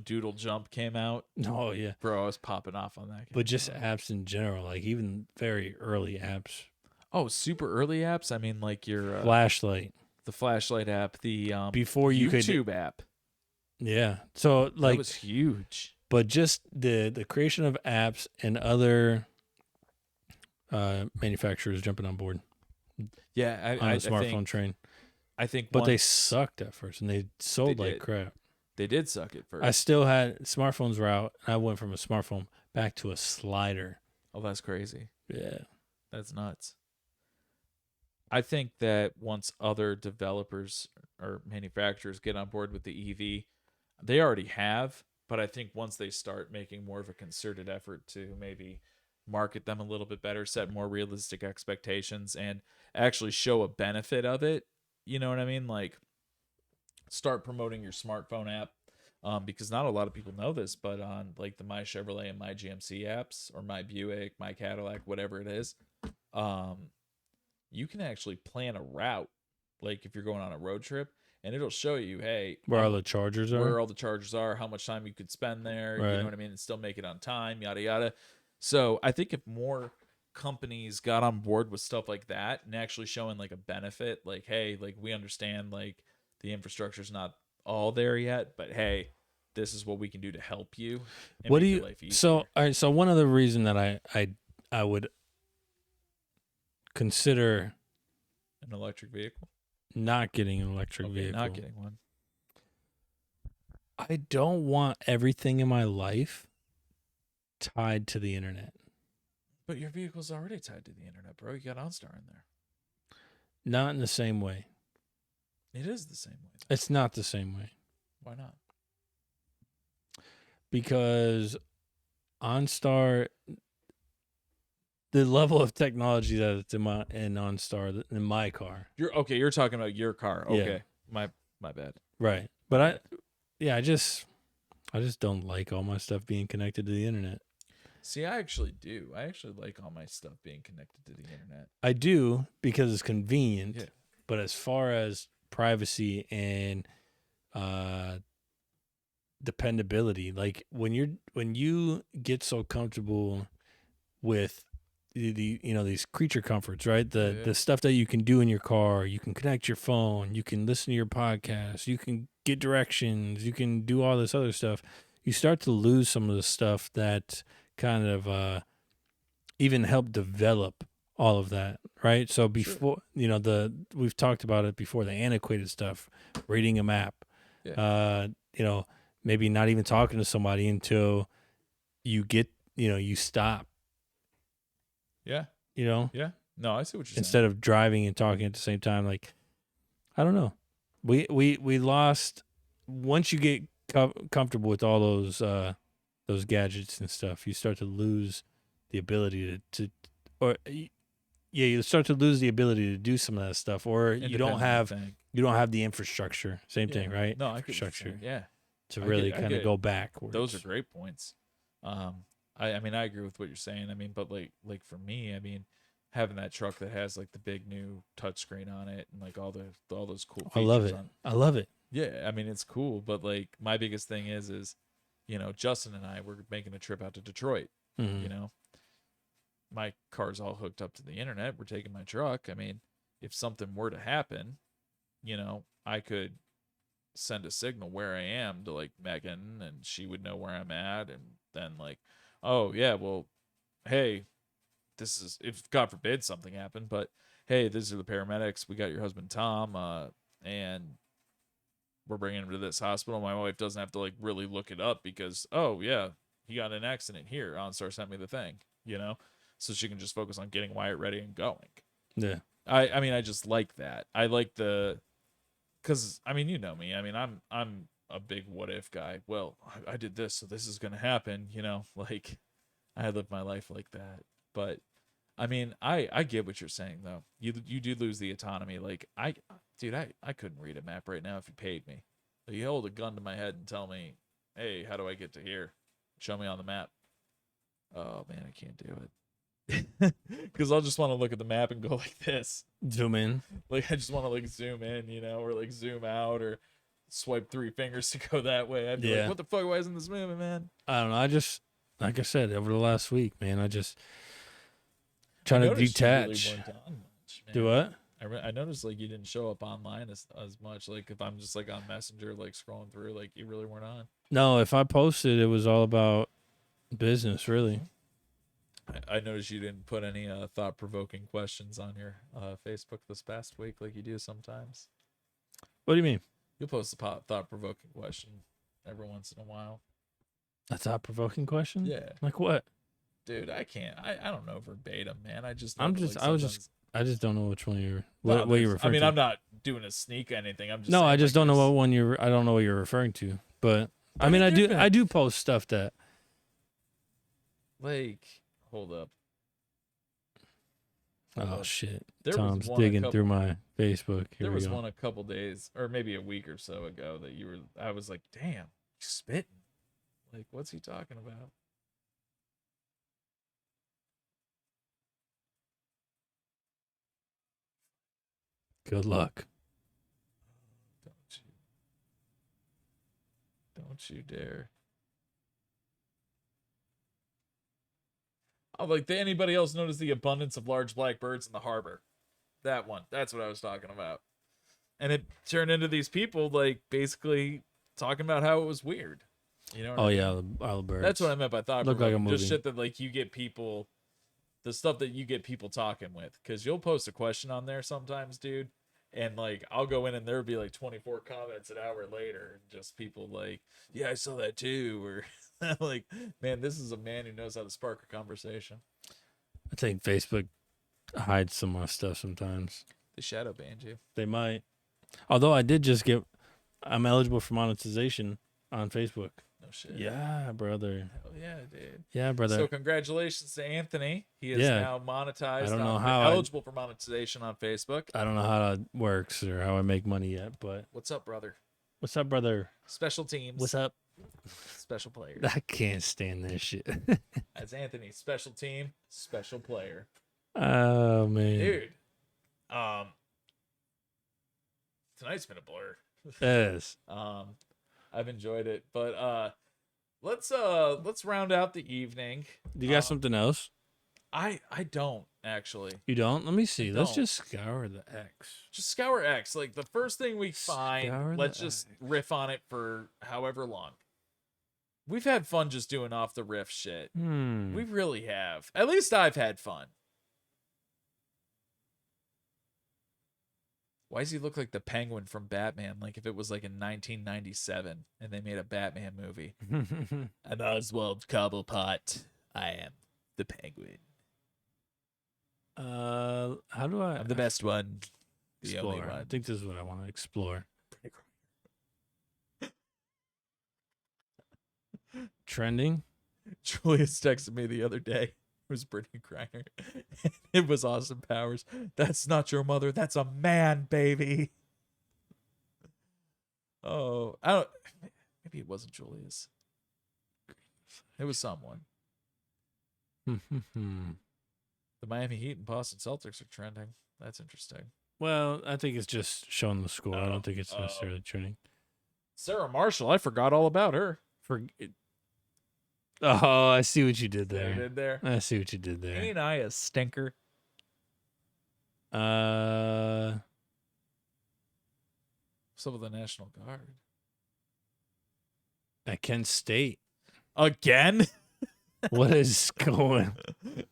Doodle Jump came out. Oh yeah. Bro, I was popping off on that. But just apps in general, like even very early apps. Oh, super early apps. I mean, like your Flashlight. the flashlight app, the Before you could YouTube app. Yeah. So like That was huge. but just the creation of apps and other manufacturers jumping on board Yeah, on I the smartphone think, train. I think, But they once sucked at first and they sold They like did. crap. they did suck at first. I still had smartphones were out. I went from a smartphone back to a slider. Oh, that's crazy. Yeah. That's nuts. I think that once other developers or manufacturers get on board with the EV, they already have, but I think once they start making more of a concerted effort to maybe market them a little bit better, set more realistic expectations, and actually show a benefit of it, you know what I mean? Like, start promoting your smartphone app. Because not a lot of people know this, but on like the My Chevrolet and My GMC apps, or My Buick, My Cadillac, whatever it is, you can actually plan a route. Like if you're going on a road trip, and it'll show you, hey, Where all the chargers where are. all the chargers are, how much time you could spend there, you Right. know what I mean, and still make it on time, yada yada. So I think if more companies got on board with stuff like that and actually showing like a benefit, like, hey, like we understand like the infrastructure's not all there yet, but hey, this is what we can do to help you and What do make you? your life easier. So, all right. So one other reason that I would consider An electric vehicle? not getting an electric Okay, vehicle. not getting one. I don't want everything in my life tied to the internet. But your vehicle's already tied to the internet, bro. You got OnStar in there. Not in the same way. It is the same way. It's not the same way. Why not? Because OnStar, the level of technology that's in OnStar in my car. You're talking about your car. Yeah. Okay. My bad. Right. But I just don't like all my stuff being connected to the internet. See, I actually do. I actually like all my stuff being connected to the internet. I do because it's convenient. Yeah. But as far as privacy and dependability, like when you get so comfortable with the these creature comforts, right? The stuff that you can do in your car, you can connect your phone, you can listen to your podcast, you can get directions, you can do all this other stuff. You start to lose some of the stuff that kind of even help develop all of that, right? So before, we've talked about it before, the antiquated stuff, reading a map, maybe not even talking to somebody until you get, you stop. Yeah. Yeah. No, I see what you're saying. Instead of driving and talking at the same time, like, I don't know. We lost, once you get comfortable with all those gadgets and stuff, you start to lose the ability you start to lose the ability to do some of that stuff, or you don't have the infrastructure. Same thing, right? No, I get what you're infrastructure. saying. Yeah. To really kind of go backwards. Those are great points. I mean, I agree with what you're saying. I mean, but like for me, I mean, having that truck that has like the big new touchscreen on it and like all those cool features. I love it. Yeah, I mean it's cool, but like my biggest thing is Justin and I were making a trip out to Detroit. Mm-hmm. My car's all hooked up to the internet. We're taking my truck. I mean, if something were to happen, I could send a signal where I am to like Megan, and she would know where I'm at, and then like, oh yeah, well, hey, this is, if God forbid something happened, but hey, these are the paramedics. We got your husband Tom, and we're bringing him to this hospital. My wife doesn't have to like really look it up because, oh yeah, he got in an accident here. OnStar sent me the thing, so she can just focus on getting Wyatt ready and going. Yeah. I mean, I just like that. I like because I mean, you know me. I mean, I'm a big what if guy. Well, I did this, so this is gonna happen. Like I live my life like that. But I mean, I get what you're saying though. You do lose the autonomy. Like I couldn't read a map right now if you paid me. Like, you hold a gun to my head and tell me, hey, how do I get to here? Show me on the map. Oh man, I can't do it. Because I'll just want to look at the map and go like this. Zoom in. Like I just want to like zoom in, or like zoom out, or swipe 3 fingers to go that way. I'd be like, what the fuck? Why isn't this moving, man? I don't know. I just, like I said, over the last week, man, I just trying to detach. You really weren't on much, man. Do what? I noticed like you didn't show up online as much. Like if I'm just like on Messenger, like scrolling through, like you really weren't on. No, if I posted, it was all about business, really. I noticed you didn't put any thought-provoking questions on your Facebook this past week like you do sometimes. What do you mean? You'll post a thought-provoking question every once in a while. A thought-provoking question? Yeah. Like what? Dude, I can't. I don't know verbatim, man. I just don't know which one you're referring to. I mean, I'm not doing a sneak anything. I'm just no, saying, I just like, don't know what one I don't know what you're referring to. But I mean, there's been- I do post stuff that. Like, hold up. Oh shit! There was Tom's one a digging through couple- my Facebook. Here There we was go. one a couple days, or maybe a week or so ago, that I was like, damn, he's spitting. Like, what's he talking about? Good luck. Don't you dare. Oh, like, did anybody else notice the abundance of large black birds in the harbor? That one. That's what I was talking about. And it turned into these people, like, basically talking about how it was weird. You know what I Oh mean? yeah, all the birds. That's what I meant by thought. Look like a provoking. Just movie. shit that, like, you get people, the stuff that you get people talking with. Because you'll post a question on there sometimes, dude. And, like, I'll go in and there'll be, like, 24 comments an hour later. And just people like, yeah, I saw that too. Or, like, man, this is a man who knows how to spark a conversation. I think Facebook hides some of my stuff sometimes. They shadow banned you. They might. Although I did just I'm eligible for monetization on Facebook. No shit. Yeah, brother. Hell yeah, dude. Yeah, brother. So congratulations to Anthony. He is Yeah. now monetized. I don't know on- how eligible for monetization on Facebook. I don't know how that works or how I make money yet, but What's up, brother? what's up, brother? Special teams. What's up? Special player. I can't stand this shit. That's Anthony. Special team. Special player. Oh man, Dude. Tonight's been a blur. yes. I've enjoyed it, but let's round out the evening. Do you got something else? I don't actually. You don't? Let me see. Let's don't. just scour the X. Just scour X. Like, the first thing we Scour find, the let's just riff on it for however long. We've had fun just doing off the riff shit. We really have. At least I've had fun. Why does he look like the Penguin from Batman? Like if it was like in 1997 and they made a Batman movie. I'm Oswald Cobblepot. I am the Penguin. How do I? I'm the best one. The only explore. I one. think this is what I want to explore. Trending. Julius texted me the other day. It was Brittany Griner. It was Austin Powers. That's not your mother. That's a man, baby. Oh, I don't. Maybe it wasn't Julius. It was someone. The Miami Heat and Boston Celtics are trending. That's interesting. Well, I think it's just showing the score. I Oh, don't think it's necessarily trending. Sarah Marshall. I forgot all about her. Oh, I see what you did There there. did there. I see what you did there. Ain't I a stinker? Uh, What's up with the National Guard? at Kent State. Again? What is going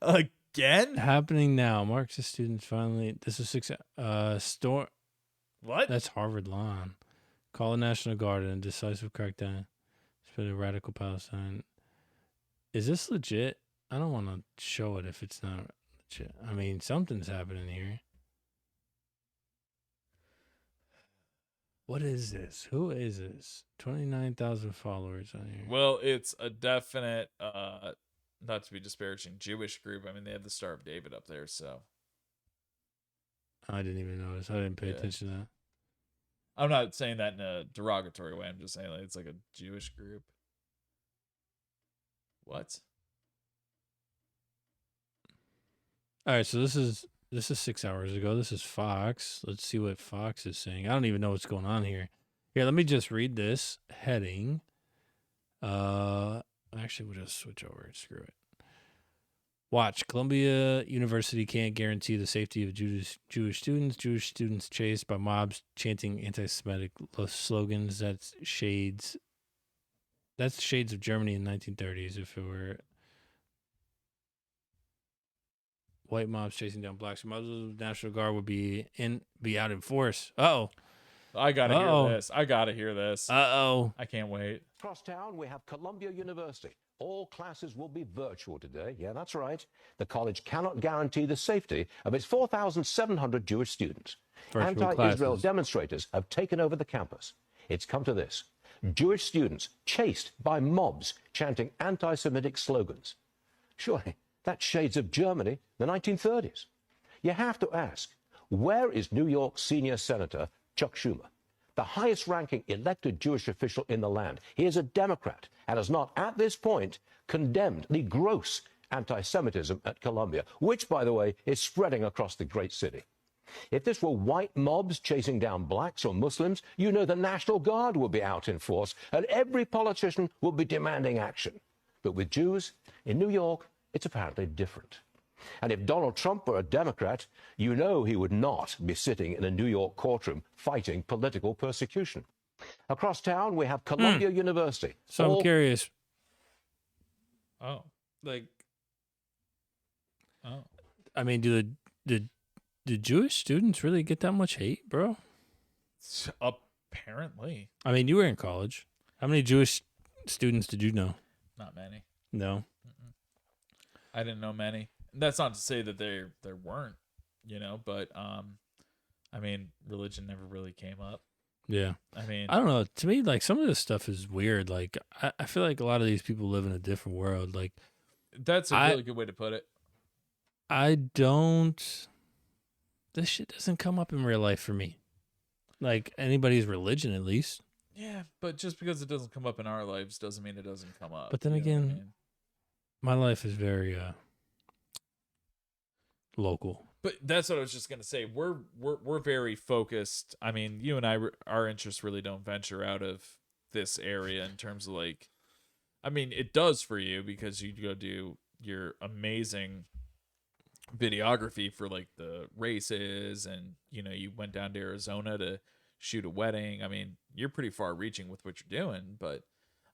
Again? happening now? Marxist students finally. This is storm. What? That's Harvard Lawn. Call the National Guard in a decisive crackdown. Spread a radical Palestine. Is this legit? I don't want to show it if it's not legit. I mean, something's happening here. What is this? Who is this? 29,000 followers on here. Well, it's a definite, not to be disparaging, Jewish group. I mean, they have the Star of David up there, so. I didn't even notice. I didn't pay Yeah. attention to that. I'm not saying that in a derogatory way. I'm just saying like it's like a Jewish group. What? All right, so this is 6 hours ago. This is Fox. Let's see what Fox is saying. I don't even know what's going on here. Here, let me just read this heading. Actually, we'll just switch over. Screw it. Watch. Columbia University can't guarantee the safety of Jewish students. Jewish students chased by mobs chanting anti-Semitic slogans. That's shades of Germany in 1930s. If it were white mobs chasing down blacks, Muslims, National Guard would be out in force. I gotta Uh-oh. hear this. I gotta hear this. Uh-oh. I can't wait. Across town, we have Columbia University. All classes will be virtual today. Yeah, that's right. The college cannot guarantee the safety of its 4,700 Jewish students. Virtual Anti-Israel classes. demonstrators have taken over the campus. It's come to this. Jewish students chased by mobs chanting anti-Semitic slogans. Surely that's shades of Germany, the 1930s. You have to ask, where is New York senior senator Chuck Schumer, the highest-ranking elected Jewish official in the land? He is a Democrat and has not, at this point, condemned the gross anti-Semitism at Columbia, which, by the way, is spreading across the great city. If this were white mobs chasing down blacks or Muslims, you know the National Guard would be out in force and every politician would be demanding action. But with Jews in New York, it's apparently different. And if Donald Trump were a Democrat, you know he would not be sitting in a New York courtroom fighting political persecution. Across town, we have Columbia University. So I'm curious. Oh, like, oh, I mean, do Jewish students really get that much hate, bro? apparently I mean, you were in college. How many Jewish students did you know? not many. No. I didn't know many. That's not to say that there weren't, you know, but I mean, religion never really came up. Yeah. I mean, I don't know. To me, like, some of this stuff is weird. Like, I feel like a lot of these people live in a different world. Like, that's a really good way to put it. I don't. This shit doesn't come up in real life for me. Like, anybody's religion, at least. Yeah, but just because it doesn't come up in our lives doesn't mean it doesn't come up. But then you know what I again, mean? my life is very local. But that's what I was just gonna say. We're very focused. I mean, you and I, our interests really don't venture out of this area in terms of like. I mean, it does for you because you go do your amazing videography for like the races, and you know you went down to Arizona to shoot a wedding. I mean, you're pretty far reaching with what you're doing, but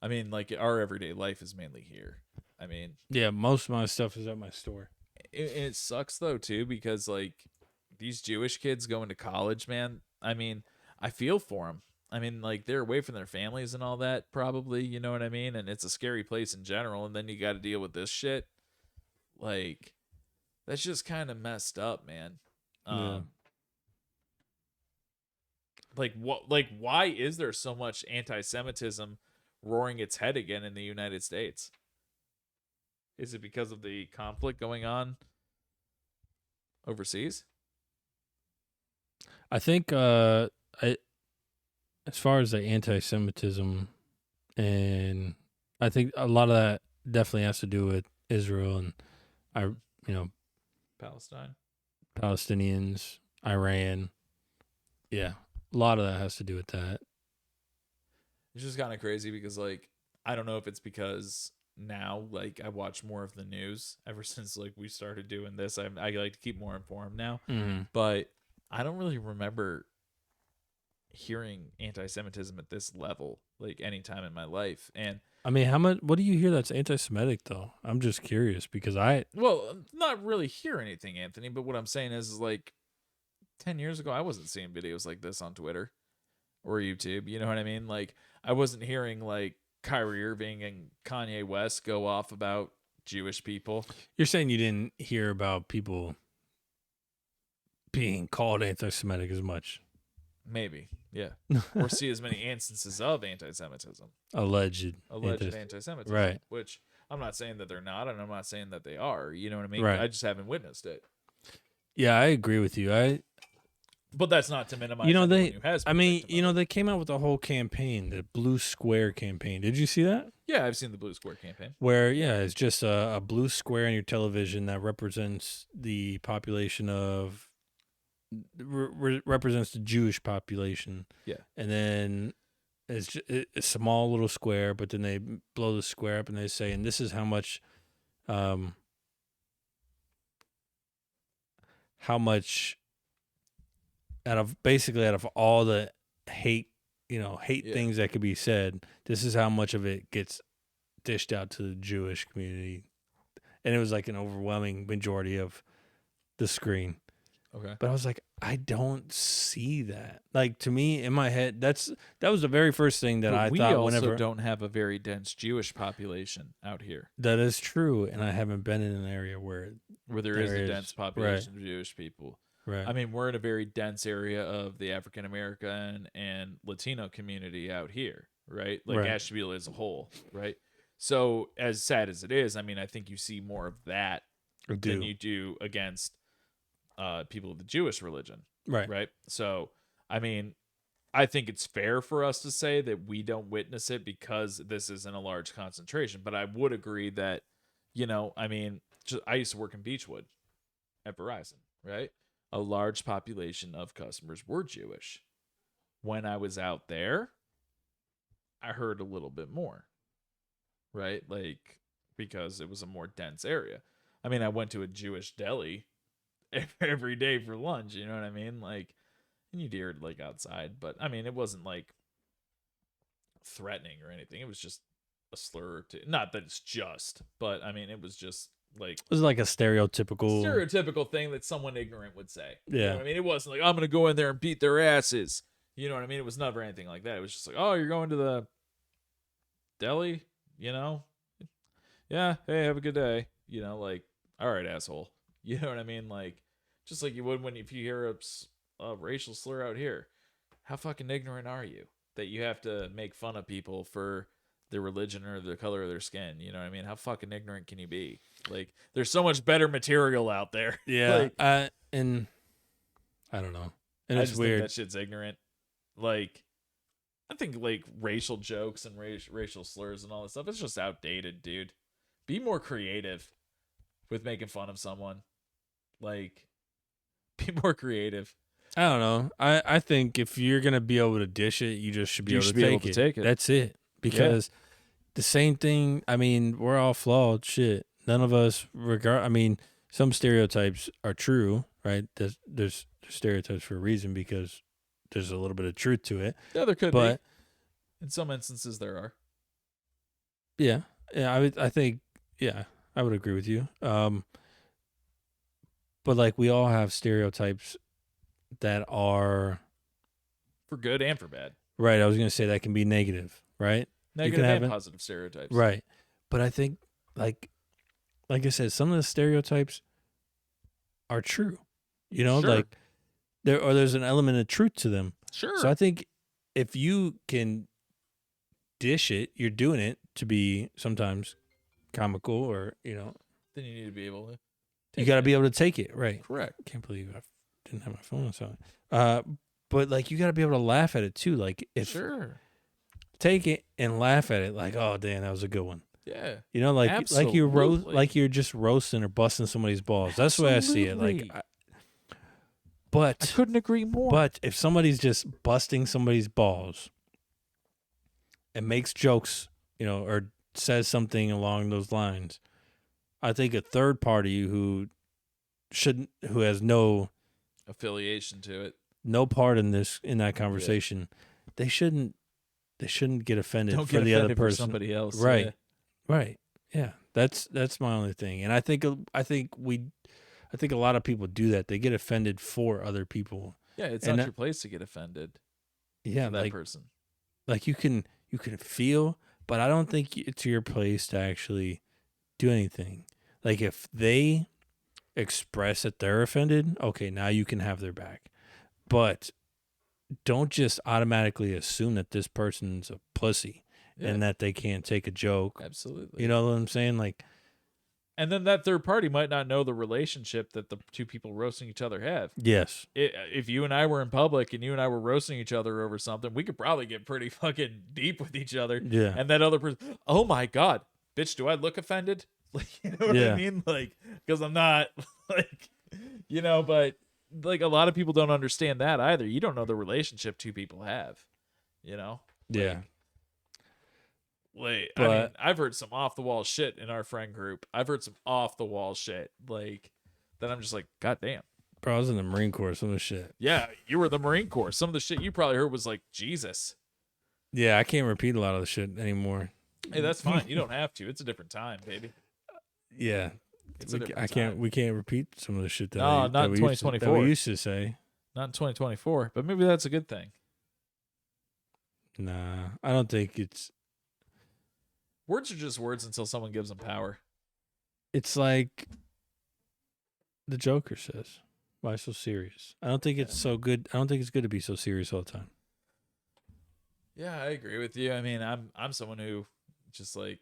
I mean, like our everyday life is mainly here. I mean, Yeah, most of my stuff is at my store. it sucks though too because like these Jewish kids going to college, man. I mean, I feel for them. I mean, like they're away from their families and all that, probably. You know what I mean? And it's a scary place in general. And then you got to deal with this shit. Like, that's just kind of messed up, man. Yeah. Like what? Like, why is there so much anti-Semitism roaring its head again in the United States? Is it because of the conflict going on overseas? I think as far as the anti-Semitism, and I think a lot of that definitely has to do with Israel and Palestine. Palestinians, Iran. Yeah, a lot of that has to do with that. It's just kind of crazy because, like, I don't know if it's because now, like, I watch more of the news ever since, like, we started doing this. I like to keep more informed now, but I don't really remember hearing anti-Semitism at this level, like, any time in my life. And I mean, what do you hear that's anti-Semitic, though? I'm just curious because well, not really hear anything, Anthony, but what I'm saying is like 10 years ago, I wasn't seeing videos like this on Twitter or YouTube. You know what I mean? Like, I wasn't hearing like Kyrie Irving and Kanye West go off about Jewish people. You're saying you didn't hear about people being called anti-Semitic as much. Maybe, yeah. Or see as many instances of anti-Semitism. Alleged Anti-Semitism. Right. Which I'm not saying that they're not, and I'm not saying that they are. You know what I mean? Right. I just haven't witnessed it. Yeah, I agree with you. But that's not to minimize. They came out with a whole campaign, the Blue Square campaign. Did you see that? Yeah, I've seen the Blue Square campaign. Where, it's just a blue square on your television that represents the population of represents the Jewish population. Yeah. And then it's just a small little square, but then they blow the square up and they say, and this is how much out of all the hate things that could be said, this is how much of it gets dished out to the Jewish community. And it was like an overwhelming majority of the screen. Okay. But I was like, I don't see that. Like, to me, in my head, that was the very first thing that I thought whenever. We also don't have a very dense Jewish population out here. That is true, and I haven't been in an area where there is a dense population of Jewish people. Right. I mean, we're in a very dense area of the African American and Latino community out here. right? Like Right. Ashtabula as a whole, right? So as sad as it is, I mean, I think you see more of that than you do against people of the Jewish religion, Right. right? So, I mean, I think it's fair for us to say that we don't witness it because this isn't a large concentration. But I would agree that, I mean, I used to work in Beechwood at Verizon, right? A large population of customers were Jewish. When I was out there, I heard a little bit more, right? Like, because it was a more dense area. I mean, I went to a Jewish deli every day for lunch, you know what I mean? Like, and you dared like outside, but I mean, it wasn't like threatening or anything. It was just a slur to, not that it's just, but I mean, it was just like It was like a stereotypical thing that someone ignorant would say. You know Yeah. what I mean? It wasn't like, I'm going to go in there and beat their asses. You know what I mean? It was never anything like that. It was just like, oh, you're going to the deli, Yeah. Hey, have a good day. Like, all right, asshole. You know what I mean? Like, just like you would if you hear a racial slur out here. How fucking ignorant are you that you have to make fun of people for their religion or the color of their skin? You know what I mean? How fucking ignorant can you be? Like, there's so much better material out there. Yeah. Like, And I don't know. And I it's just weird. think that shit's ignorant. Like, I think like racial jokes and racial slurs and all this stuff, it's just outdated, dude. Be more creative with making fun of someone. Like, be more creative. I don't know. I think if you're gonna be able to dish it, you just should be, able, to take it. That's it. Because the same thing. I mean, we're all flawed. Shit. None of us I mean, some stereotypes are true, right? There's stereotypes for a reason because there's a little bit of truth to it. Yeah, there could But be. In some instances, there are. yeah, I think I would agree with you. But like we all have stereotypes that are For good and for bad. right. I was gonna say that can be negative, right? Negative have and it. positive stereotypes. Right. But I think like I said, some of the stereotypes are true. Sure. Like there's an element of truth to them. Sure. So I think if you can dish it, you're doing it to be sometimes comical or, then you need to be able to. you got to be able to take it. Right. Correct. I can't believe I didn't have my phone on silent. But like you got to be able to laugh at it too. Like if Sure. take it and laugh at it like, oh damn, that was a good one. Yeah. Like Absolutely. you're just roasting or busting somebody's balls. That's the way I see it. Like Absolutely. but I couldn't agree more. But if somebody's just busting somebody's balls and makes jokes, or says something along those lines, I think a third party who has no affiliation to it. no part in that conversation, they shouldn't get offended Don't for get the offended other for person. somebody else. Right. Yeah. Right. Yeah. That's my only thing. And I think a lot of people do that. They get offended for other people. Yeah, it's And not your place to get offended. Yeah, For that like person. like you can feel, but I don't think it's your place to actually do anything. Like if they express that they're offended, okay, now you can have their back. But don't just automatically assume that this person's a pussy and that they can't take a joke. Absolutely. You know what I'm saying? Like, and then that third party might not know the relationship that the two people roasting each other have. yes. If you and I were in public and you and I were roasting each other over something, we could probably get pretty fucking deep with each other. Yeah. And that other person, oh my God, bitch, do I look offended? Like, you know what I mean? Like, because I'm not, like, but like a lot of people don't understand that either. You don't know the relationship two people have, Yeah. Like, But- I mean, I've heard some off the wall shit in our friend group. I've heard some off the wall shit, like, that I'm just like, God damn. Bro, I was in the Marine Corps, some of the shit. Yeah, you were the Marine Corps. Some of the shit you probably heard was like, Jesus. Yeah, I can't repeat a lot of the shit anymore. Hey, that's fine. You don't have to. It's a different time, baby. Yeah. It's a different I can't time. we can't repeat some of the shit that No, we- not that in we used to- 2024. that we used to say. Not in 2024, but maybe that's a good thing. Nah, I don't think it's Words are just words until someone gives them power. it's like the Joker says. Why so serious? I don't think it's so good. I don't think it's good to be so serious all the time. Yeah, I agree with you. I mean, I'm someone who just like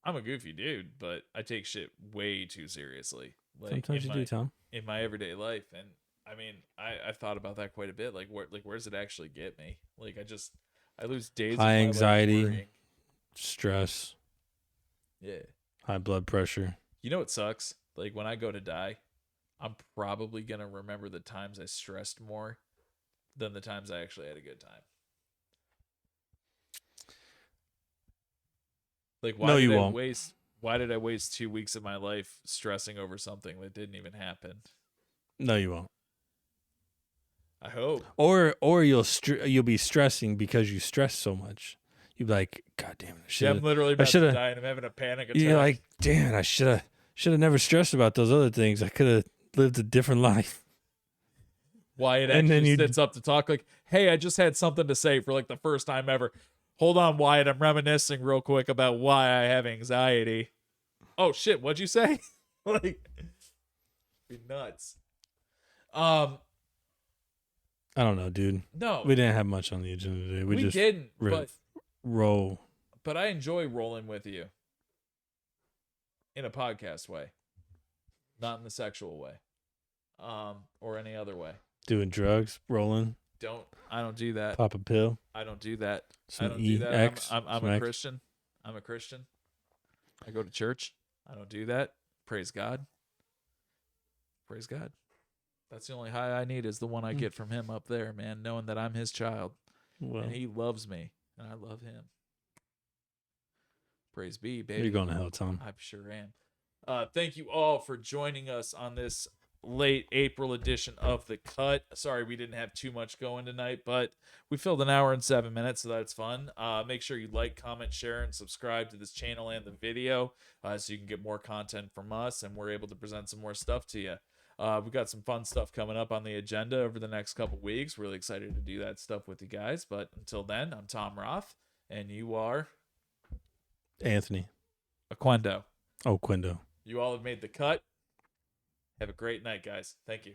I'm a goofy dude, but I take shit way too seriously. Like Sometimes you do, Tom. in my everyday life, and I mean, I've thought about that quite a bit. Like where does it actually get me? Like I lose days High of my anxiety. life worrying. Stress, Yeah. high blood pressure. You know what sucks? Like when I go to die, I'm probably gonna remember the times I stressed more than the times I actually had a good time. Like No, you won't. why did I waste 2 weeks of my life stressing over something that didn't even happen? No, you won't. I hope. Or you'll be stressing because you stress so much. You'll be like, God damn it! Yeah, I'm literally about to die and I'm having a panic attack. You're like, damn, I should have never stressed about those other things. I could have lived a different life. Wyatt and then actually you- sits up to talk like, hey, I just had something to say for like the first time ever. Hold on, Wyatt. I'm reminiscing real quick about why I have anxiety. Oh shit, what'd you say? Like, be nuts. I don't know, dude. No, We didn't have much on the agenda today. We just didn't. roll. But I enjoy rolling with you in a podcast way, not in the sexual way, or any other way. Doing drugs, rolling, I don't do that. pop a pill. I don't do that. Some I don't do that. EX, I'm some a X. Christian. I'm a Christian. I go to church. I don't do that. Praise God. Praise God. That's the only high I need is the one I get from him up there, man, knowing that I'm his child Well, and he loves me and I love him. Praise be, baby. you're going to hell, Tom. I sure am. Thank you all for joining us on this late April edition of The Cut. Sorry we didn't have too much going tonight, but we filled an hour and 7 minutes, so that's fun. Make sure you like, comment, share, and subscribe to this channel and the video so you can get more content from us and we're able to present some more stuff to you. We've got some fun stuff coming up on the agenda over the next couple weeks. Really excited to do that stuff with you guys. But until then, I'm Tom Roth, and you are Anthony. Aquendo. Oh, Quindo. You all have made the cut. Have a great night, guys. Thank you.